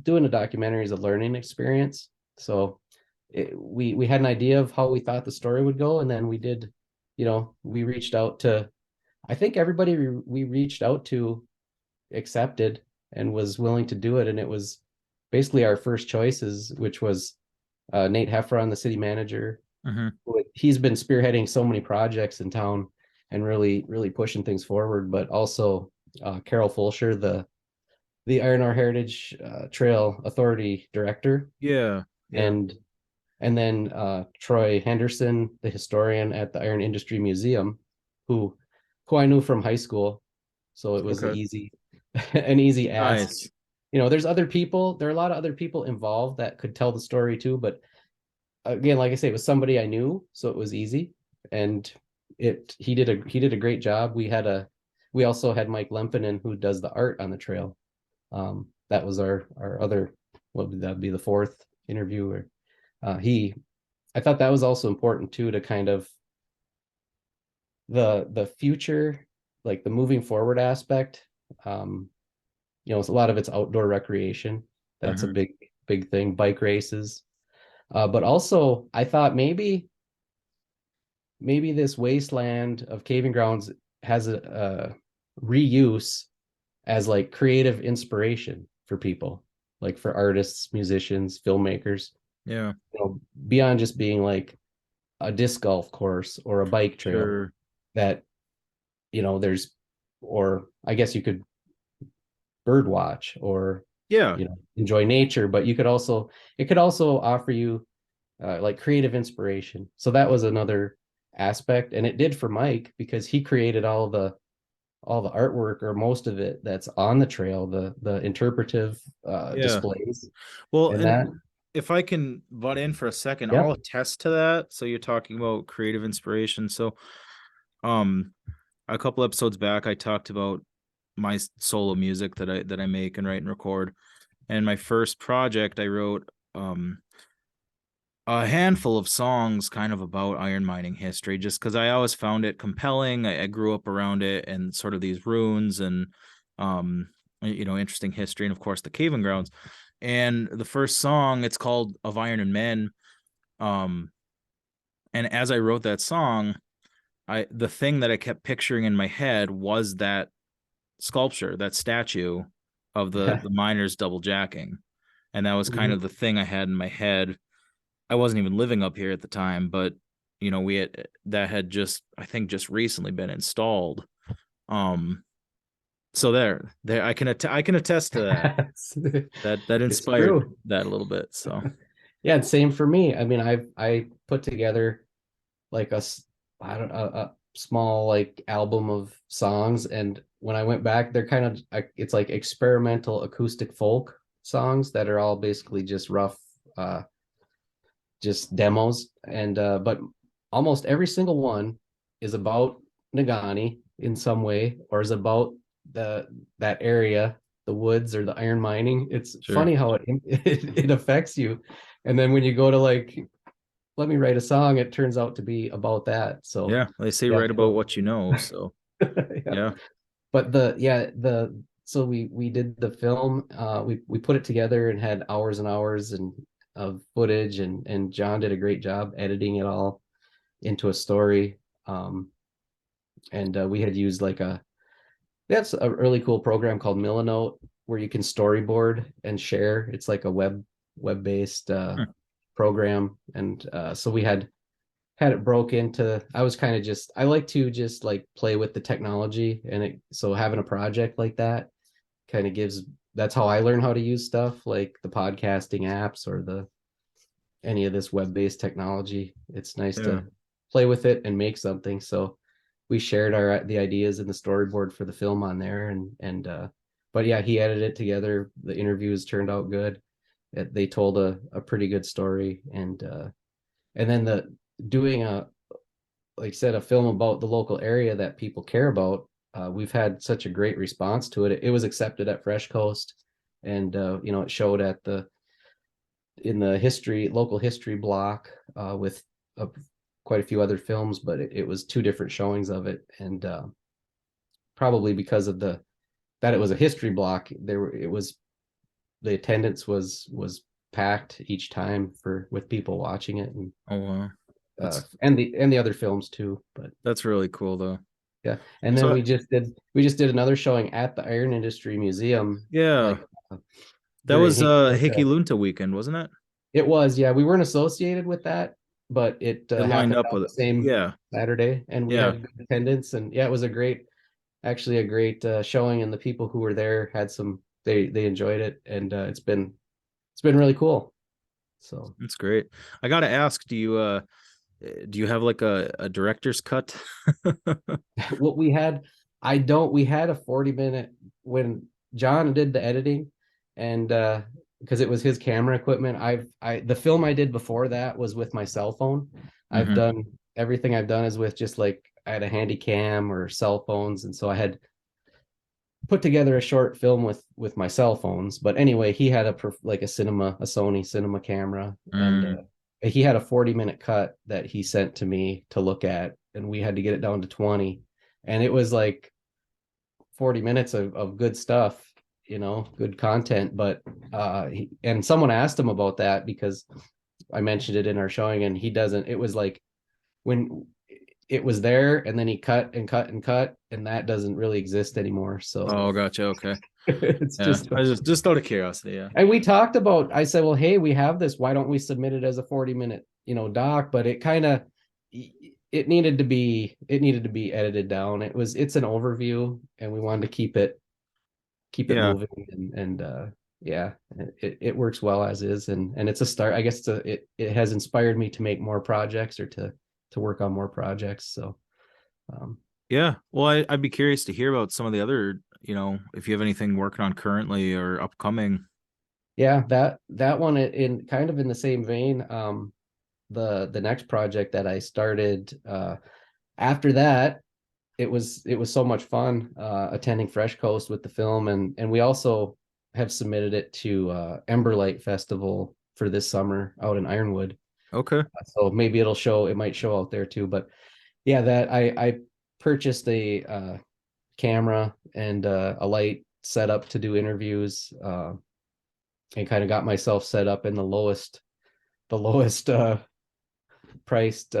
doing a documentary is a learning experience. So we had an idea of how we thought the story would go, and then we reached out to, I think everybody we reached out to accepted and was willing to do it. And it was basically our first choices, which was Nate Heffron, the city manager.
Mhm.
He's been spearheading so many projects in town and really, really pushing things forward. But also Carol Fulsher, the Iron Ore Heritage Trail Authority director,
Yeah. Yeah.
and then Troy Henderson, the historian at the Iron Industry Museum, who I knew from high school, so it was
Okay.
an easy ask.
Nice.
There are a lot of other people involved that could tell the story too, but again, like I say, it was somebody I knew, so it was easy. And he did a great job. We also had Mike Lempinen, who does the art on the trail. That was our other, what would that be, the fourth interviewer. I thought that was also important too, to kind of the future, like the moving forward aspect. It's a lot of it's outdoor recreation. That's a
Mhm.
big thing. Bike races. But also I thought maybe this wasteland of caving grounds has a reuse as like creative inspiration for people, like for artists, musicians, filmmakers,
Yeah.
beyond just being like a disc golf course or a bike trail
Sure.
that, there's, or I guess you could bird watch or,
Yeah.
enjoy nature, but it could also offer you like creative inspiration. So that was another aspect, and it did for Mike, because he created all the artwork, or most of it, that's on the trail, the interpretive
Yeah.
displays.
Well,
And that,
and if I can butt in for a second,
yeah.
I'll attest to that. So you're talking about creative inspiration. So, um, a couple episodes back, I talked about my solo music that I make and write and record. And my first project, I wrote a handful of songs kind of about iron mining history, just because I always found it compelling. I grew up around it and sort of these ruins and interesting history, and of course the caving grounds. And the first song, it's called Of Iron and Men. Um, and as I wrote that song, the thing that I kept picturing in my head was that sculpture, that statue of the miners double jacking. And that was kind
Mhm.
of the thing I had in my head. I wasn't even living up here at the time, but we had that had just, I think, just recently been installed. Um, so there, I can attest to that.
It's
That
it's
inspired
true.
that a little bit. So
Yeah, and same for me. I mean, I put together like I don't a small like album of songs, and when I went back, they're kind of it's like experimental acoustic folk songs that are all basically just rough, uh just demos. And but almost every single one is about Nagani in some way, or is about the that area, the woods or the iron mining. It's
Sure.
funny how it affects you. And then when you go to like, let me write a song, it turns out to be about that. So
Yeah, they say
yeah,
write about what you know. So
yeah.
yeah,
But the so we did the film, we put it together and had hours and hours and of footage, and John did a great job editing it all into a story. And we had used like that's a really cool program called Millinote, where you can storyboard and share. It's like a web-based
Hmm.
program. And so we had it broke into, I was kind of just, I like to just like play with the technology, and so having a project like that kind of gives, that's how I learn how to use stuff like the podcasting apps or the any of this web-based technology. It's nice
Yeah.
to play with it and make something. So we shared the ideas and the storyboard for the film on there, and but yeah, he edited it together. The interviews turned out good. They told a pretty good story, and then the doing a, like I said, a film about the local area that people care about. We've had such a great response to it. It was accepted at Fresh Coast, and it showed at the in the local history block, with uh, quite a few other films, but it was two different showings of it, and probably because of the that it was a history block, it was, the attendance was packed each time for with people watching it,
Oh wow. That's
and the other films too. But
that's really cool though.
yeah, and then
So
we just did another showing at the Iron Industry Museum,
yeah,
like
that
during
was Hickey
Lunta.
Lunta weekend, wasn't it?
It was, yeah. We weren't associated with that, but it
It lined
happened
up
on
with
the
it.
same
Yeah.
Saturday, and we
Yeah.
had good attendance. And yeah, it was actually a great showing, and the people who were there had they enjoyed it, and it's been really cool. So
That's great. I gotta ask, do you have like a director's cut?
what we had, we had a 40-minute when John did the editing, and because it was his camera equipment. The film I did before that was with my cell phone. I've
Hmm.
done Everything I've done is with just like, I had a handy cam or cell phones, and so I had put together a short film with my cell phones. But anyway, he had like a Sony cinema camera, and
Mm.
he had a 40-minute cut that he sent to me to look at, and we had to get it down to 20. And it was like 40 minutes of good stuff, good content. But and someone asked him about that, because I mentioned it in our showing, and he doesn't, it was like when it was there, and then he cut and cut and cut, and that doesn't really exist anymore. So
Oh, gotcha. Okay.
it's
Yeah.
just,
I just out of curiosity. Yeah.
and we talked about, I said, well, hey, we have this, why don't we submit it as a 40-minute doc? But it needed to be edited down. It's an overview, and we wanted to keep it
Yeah.
moving, and yeah, it works well as is, and it's a start. I guess it has inspired me to make more projects, or to work on more projects. So um
Yeah. Well, I'd be curious to hear about some of the other, if you have anything working on currently or upcoming.
yeah, that one, in kind of in the same vein. The next project that I started after that, it was so much fun attending Fresh Coast with the film, and we also have submitted it to Emberlight Festival for this summer out in Ironwood.
Okay.
So maybe it might show out there too. But yeah, that I purchased a camera and a light setup to do interviews, and kind of got myself set up in the lowest priced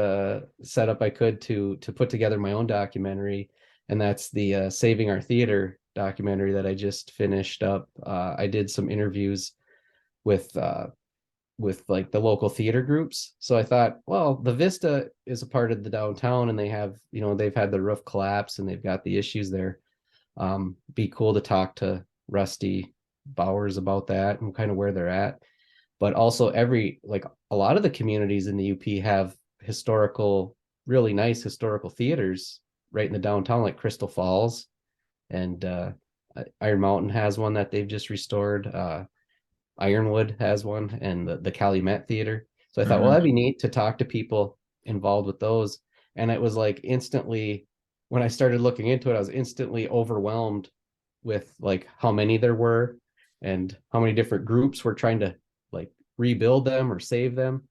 setup I could to put together my own documentary, and that's the Saving Our Theater documentary that I just finished up. I did some interviews with like the local theater groups. So I thought, well, the Vista is a part of the downtown, and they've had the roof collapse, and they've got the issues there. Be cool to talk to Rusty Bowers about that and kind of where they're at. But also, like a lot of the communities in the UP have really nice historical theaters right in the downtown, like Crystal Falls, and Iron Mountain has one that they've just restored. Ironwood has one, and the Calumet Theater. So I thought, well,
Hmm.
that'd be neat to talk to people involved with those. And it was like instantly when I started looking into it, I was instantly overwhelmed with like how many there were and how many different groups were trying to like rebuild them or save them.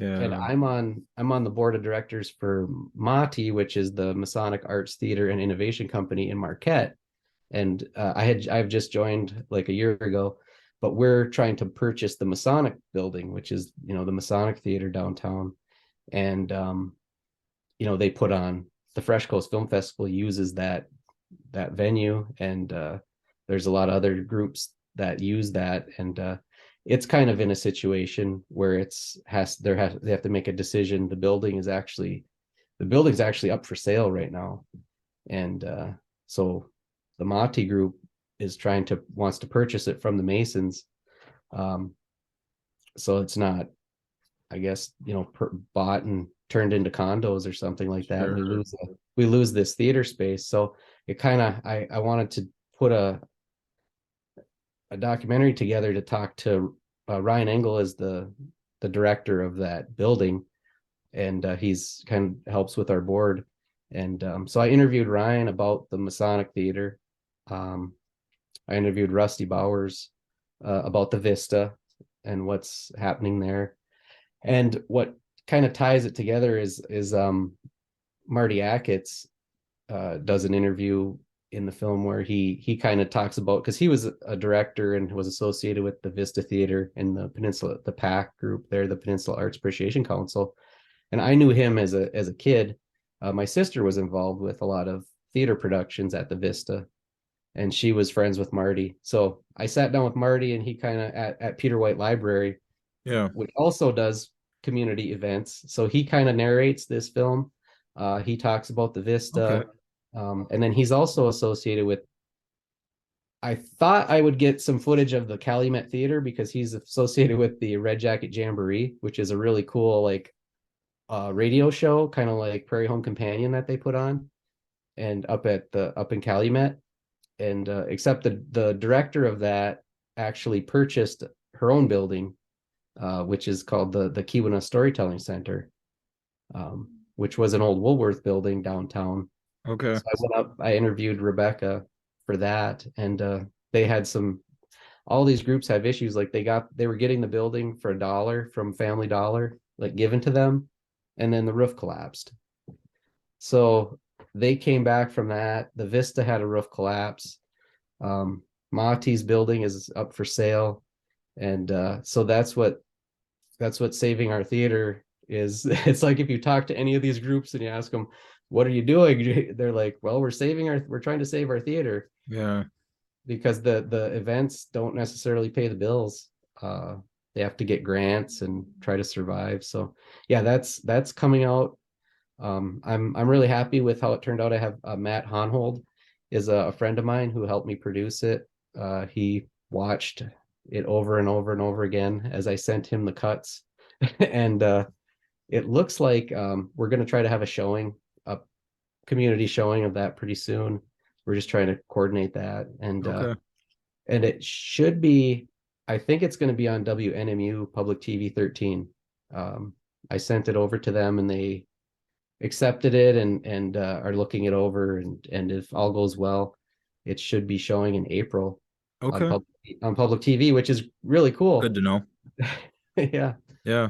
And
Yeah.
I'm on the board of directors for MATI, which is the Masonic Arts Theater and Innovation Company in Marquette. And I've just joined like a year ago, but we're trying to purchase the Masonic building, which is, the Masonic Theater downtown. And they put on the Fresh Coast Film Festival uses that venue, and there's a lot of other groups that use that, and it's kind of in a situation where they have to make a decision. The building's actually up for sale right now, and so the Mati group wants to purchase it from the Masons. um, so it's not, I guess, bought and turned into condos or something like that, and
Sure.
we lose this theater space. So it kind of, I wanted to put a documentary together to talk to Ryan Engel is the director of that building, and he's kind of helps with our board. And so I interviewed Ryan about the Masonic Theater. Um, I interviewed Rusty Bowers about the Vista and what's happening there. And what kind of ties it together is Marty Achatz does an interview in the film where he kind of talks about, because he was a director and was associated with the Vista Theater in the Peninsula, the PAC group there, the Peninsula Arts Appreciation Council. And I knew him as a kid. My sister was involved with a lot of theater productions at the Vista, and she was friends with Marty. So I sat down with Marty, and he kind of at Peter White Library,
Yeah.
which also does community events. So he kind of narrates this film. He talks about the
Okay.
Vista. And then he's also associated with, I thought I would get some footage of the Calumet Theater because he's associated with the Red Jacket Jamboree, which is a really cool like radio show, kind of like Prairie Home Companion that they put on, and up in Calumet. And except the director of that actually purchased her own building, which is called the Keweenaw Storytelling Center, which was an old Woolworth building downtown.
Okay.
So I went up, I interviewed Rebecca for that, and they had all these groups have issues. Like they were getting the building for $1 from Family Dollar, like given to them, and then the roof collapsed. So they came back from that. The Vista had a roof collapse. Mati's building is up for sale. And so that's what saving our theater is. It's like if you talk to any of these groups and you ask them, what are you doing? They're like, well, we're trying to save our theater,
Yeah.
because the events don't necessarily pay the bills. They have to get grants and try to survive. So yeah, that's coming out. I'm really happy with how it turned out. I have Matt Honhold is a friend of mine who helped me produce it. He watched it over and over and over again as I sent him the cuts. And it looks like we're going to try to have a community showing of that pretty soon. We're just trying to coordinate that.
Okay.
And it should be, I think it's going to be on WNMU Public TV 13. I sent it over to them, and they accepted it, and are looking it over, and if all goes well, it should be showing in April on
Okay.
public TV, which is really
Good
cool.
to know.
Yeah,
Yeah.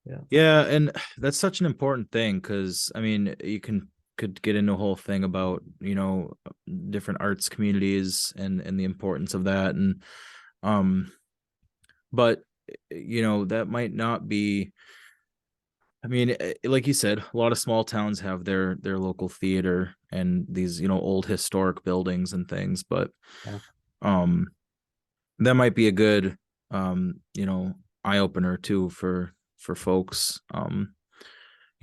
yeah,
Yeah, and that's such an important thing because I mean, you could get into a whole thing about, different arts communities and the importance of that, and um but that might not be. I mean, like you said, a lot of small towns have their local theater and these, old historic buildings and things, but
yeah.
um that might be a good eye opener too for folks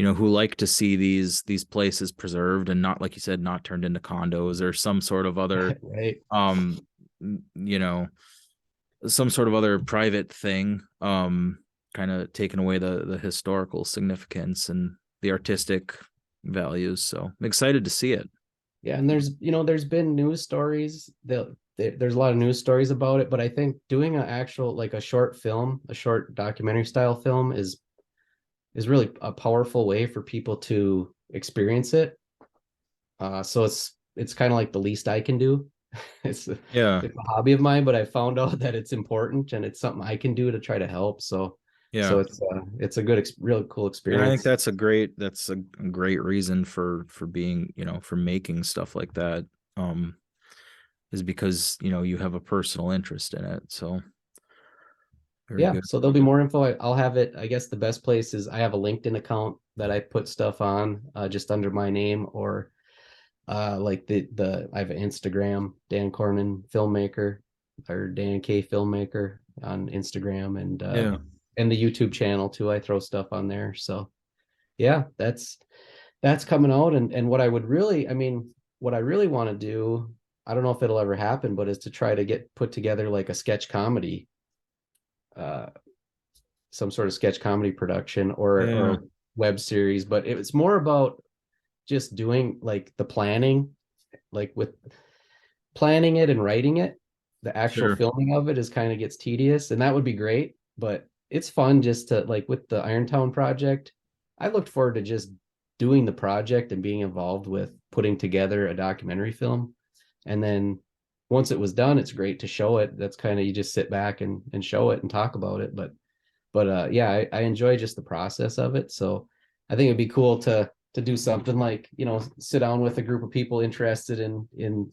who like to see these places preserved and not, like you said, not turned into condos or some sort of other
Right.
um you know some sort of other private thing, kind of taking away the historical significance and the artistic values. So I'm excited to see it.
Yeah, and there's been news stories. There's a lot of news stories about it, but I think doing an actual like a short film, a short documentary style film is really a powerful way for people to experience it. So it's kind of like the least I can do. It's a,
Yeah,
it's a hobby of mine, but I found out that it's important and it's something I can do to try to help. So
yeah.
it's a good, really cool
And I think
experience.
that's a great reason for being, for making stuff like that. Um, is because, you have a personal interest in it. So very
Yeah,
good.
so there'll be more info. I'll have it. I guess the best place is I have a LinkedIn account that I put stuff on just under my name, or like the I have an Instagram, Dan Korhonen filmmaker, or Dan K filmmaker on Instagram,
Yeah,
and the YouTube channel too. I throw stuff on there. So yeah, that's coming out. And what I would really, I mean, what I really want to do, I don't know if it'll ever happen, but is to try to get put together like a sketch comedy, uh some sort of sketch comedy production,
yeah,
or web series. But it's more about just doing like the planning, like with planning it and writing it. The actual
sure.
filming of it is kind of gets tedious, and that would be great, but it's fun just to, like with the Irontown project, I looked forward to just doing the project and being involved with putting together a documentary film. And then once it was done, it's great to show it. That's kind of, you just sit back and show it and talk about it. But yeah, I enjoy just the process of it. So I think it'd be cool to do something like, sit down with a group of people interested in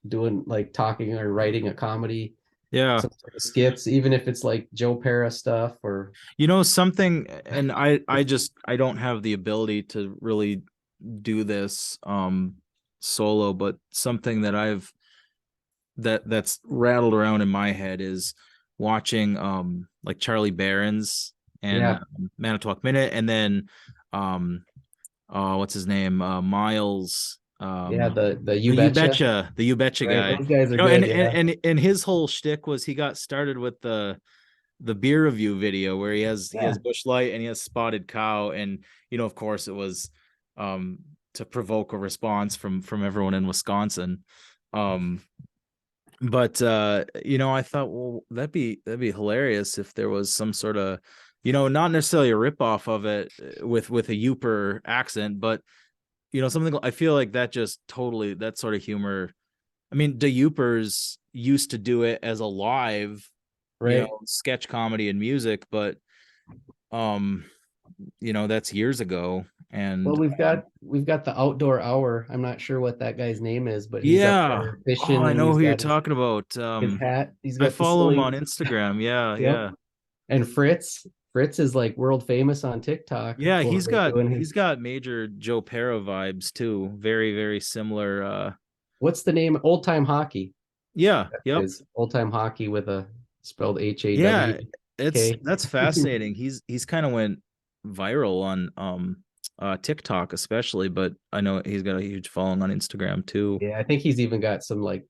doing, like, talking or writing a comedy,
Yeah.
some sort of skits, even if it's like Joe Pera stuff or
Something, and I don't have the ability to really do this solo, but something that's rattled around in my head is watching like Charlie Barron's and
yeah,
Manitowoc Minute, and then um what's his name, Miles,
yeah, the You
the You
Betcha,
Betcha, the You Betcha
right?
guy.
Those guys are
And
good,
and
yeah.
and his whole shtick was he got started with the beer review video where he has
Yeah,
Bush Light and he has Spotted Cow, and of course it was um to provoke a response from everyone in Wisconsin. Um but I thought, well, that'd be hilarious if there was some sort of, not necessarily a ripoff of it, with a Uper accent, but something. I feel like that just totally, that sort of humor. I mean, the Upers used to do it as a live,
right.
sketch comedy and music, but um, that's years ago.
Well,
And
we've got the outdoor hour. I'm not sure what that guy's name is, but he's up
yeah,
there
oh,
fishing
I
and
know
he's
who you're
got
talking about.
his hat. He's
I
got the
follow him on
silly.
Instagram. Yeah,
Yep.
yeah.
And Fritz is like world famous on TikTok
Yeah,
over
he's
there
got
doing
he's
his,
got major Joe Pera vibes too. Very, very similar.
what's the name? Old Time Hockey.
Yeah, yep.
Is Old Time Hockey with a spelled
Yeah,
HAWK.
that's fascinating. He's kind of went viral on TikTok especially, but I know he's got a huge following on Instagram too.
Yeah, I think he's even got some like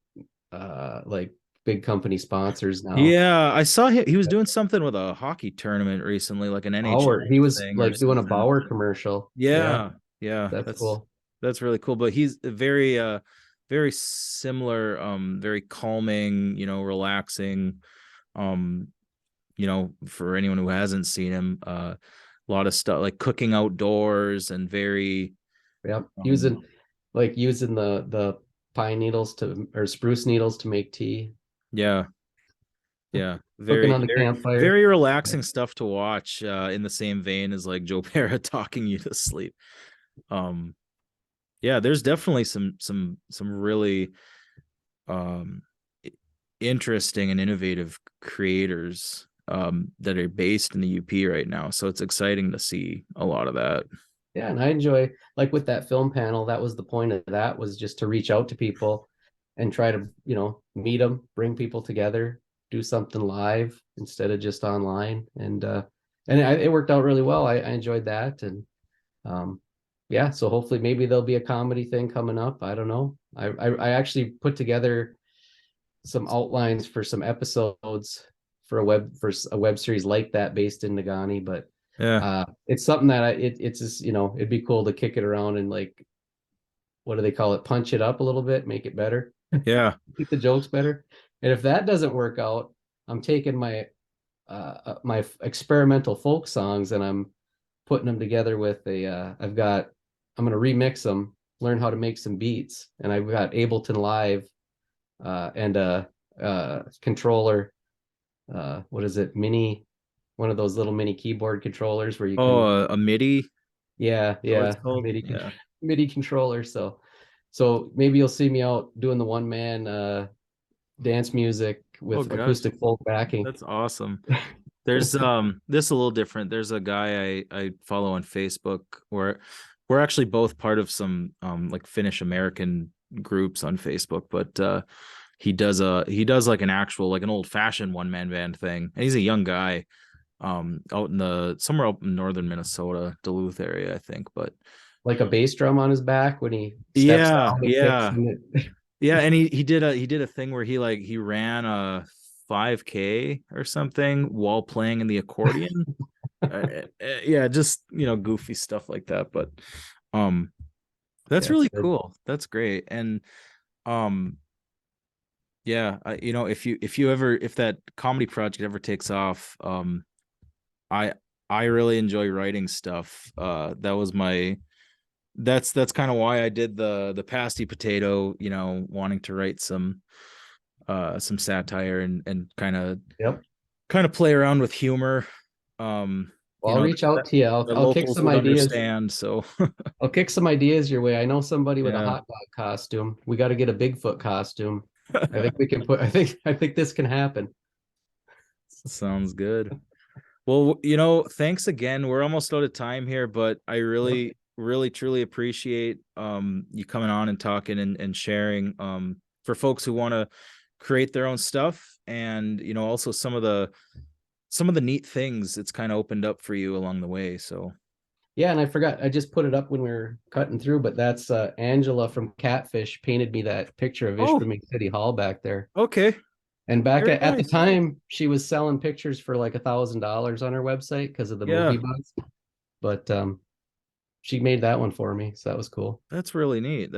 big company sponsors now.
Yeah, I saw he was doing something with a hockey tournament recently, like an NHL
He was
thing or
like doing a
something.
Bauer commercial. Yeah,
Yeah, yeah,
that's
that's
cool.
that's really cool. But he's very similar, very calming, relaxing. Um, for anyone who hasn't seen him, a lot of stuff like cooking outdoors and very
Yep.
um
Using the pine needles to or spruce needles to make tea,
yeah, yeah,
cooking
very,
on the
very,
campfire.
very relaxing stuff to watch, in the same vein as like Joe Pera talking you to sleep. Um yeah, there's definitely some really um interesting and innovative creators that are based in the UP right now. So it's exciting to see a lot of that.
Yeah, and I enjoy, like with that film panel, that was the point of that, was just to reach out to people and try to, meet them, bring people together, do something live instead of just online. And it worked out really well. I enjoyed that. And yeah, so hopefully maybe there'll be a comedy thing coming up. I don't know. I actually put together some outlines for some episodes for a web series like that based in Nagani, but
Yeah.
it's something that it's just, it'd be cool to kick it around and, like, what do they call it, punch it up a little bit, make it better,
Yeah.
make the jokes better. And if that doesn't work out, I'm taking my experimental folk songs and I'm putting them together with I'm going to remix them learn how to make some beats, and I've got Ableton Live and a controller. What is it? One of those little mini keyboard controllers where you
Oh,
can,
a MIDI,
yeah,
what it's
yeah,
called? Yeah.
MIDI controller. So maybe you'll see me out doing the one man dance music
Oh
with
gosh,
acoustic folk backing.
that's awesome. There's this is a little different. There's a guy I follow on Facebook where we're actually both part of some like Finnish American groups on Facebook, but he does like an actual like an old fashioned one man band thing. And he's a young guy out in the somewhere up in northern Minnesota, Duluth area, I think. But
Like a bass drum on his back when he steps
yeah,
down and kicks
yeah.
in it.
Yeah, and he did a thing where he ran a 5K or something while playing in the accordion. Yeah, just goofy stuff like that. But um, that's
Yeah, it's
really
good.
cool. That's great. And um, yeah, if you ever if that comedy project ever takes off, I I really enjoy writing stuff. That was my that's kind of why I did the pasty potato, wanting to write some satire and
Yep.
kind of play around with humor. Um,
Well, I'll reach out
that
to you.
the
I'll kick
locals
some
would
ideas.
understand. So
I'll kick some ideas your way. I know somebody with a
yeah,
hot dog costume. We got to get a Bigfoot costume. I think we can put. I think this can happen.
sounds good. Well, thanks again. We're almost out of time here, but I
Yep.
really, really, truly appreciate you coming on and talking and sharing for folks who want to create their own stuff, and also some of the neat things it's kind of opened up for you along the way. So
Yeah, and I forgot. I just put it up when we were cutting through, but that's Angela from Catfish painted me that picture of
oh,
Ishpeming City Hall back there.
okay,
And back
very
at the
nice.
time, she was selling pictures for like $1,000 on her website because of the
Yeah,
movie buzz. But she made that one for me, so that was cool.
that's really neat.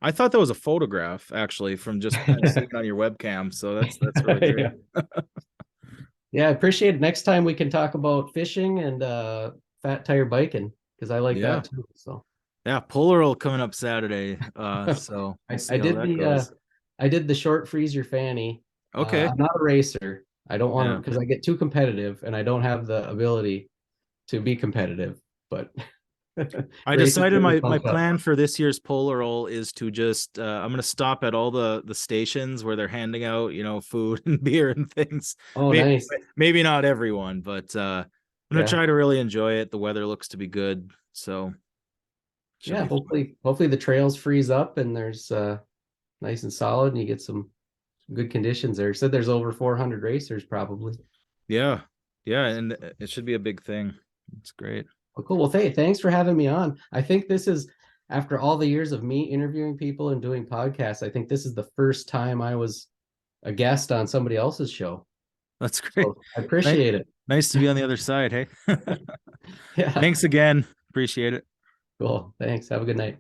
I thought that was a photograph actually from just kind of seeing on your webcam. So that's really great.
Yeah. Yeah, I appreciate it. Next time we can talk about fishing and fat tire biking because I like
Yeah.
that too. So
Yeah, Polar Roll coming up Saturday. So we'll
I
see how
did
that goes.
I did the short freeze your fanny.
Okay.
I'm not a racer. I don't want to
Yeah.
because I get too competitive and I don't have the ability to be competitive. But
I
racing
decided
get me
my
pumped up.
plan for this year's Polar Roll is to just I'm gonna stop at all the stations where they're handing out, food and beer and things.
Oh,
Maybe
nice.
maybe not everyone, but I'm gonna
Yeah.
try to really enjoy it. The weather looks to be good, so should
Yeah.
be fun.
Hopefully the trails freeze up and there's nice and solid and you get some good conditions there. Said there's over 400 racers probably.
Yeah. Yeah, and it should be a big thing. It's great.
Well, cool. Well, thanks for having me on. I think this is after all the years of me interviewing people and doing podcasts, I think this is the first time I was a guest on somebody else's show.
That's great.
So I
Nice,
appreciate it.
nice to be on the other side. Hey,
Yeah.
thanks again. Appreciate it.
Cool. Thanks. Have a good night.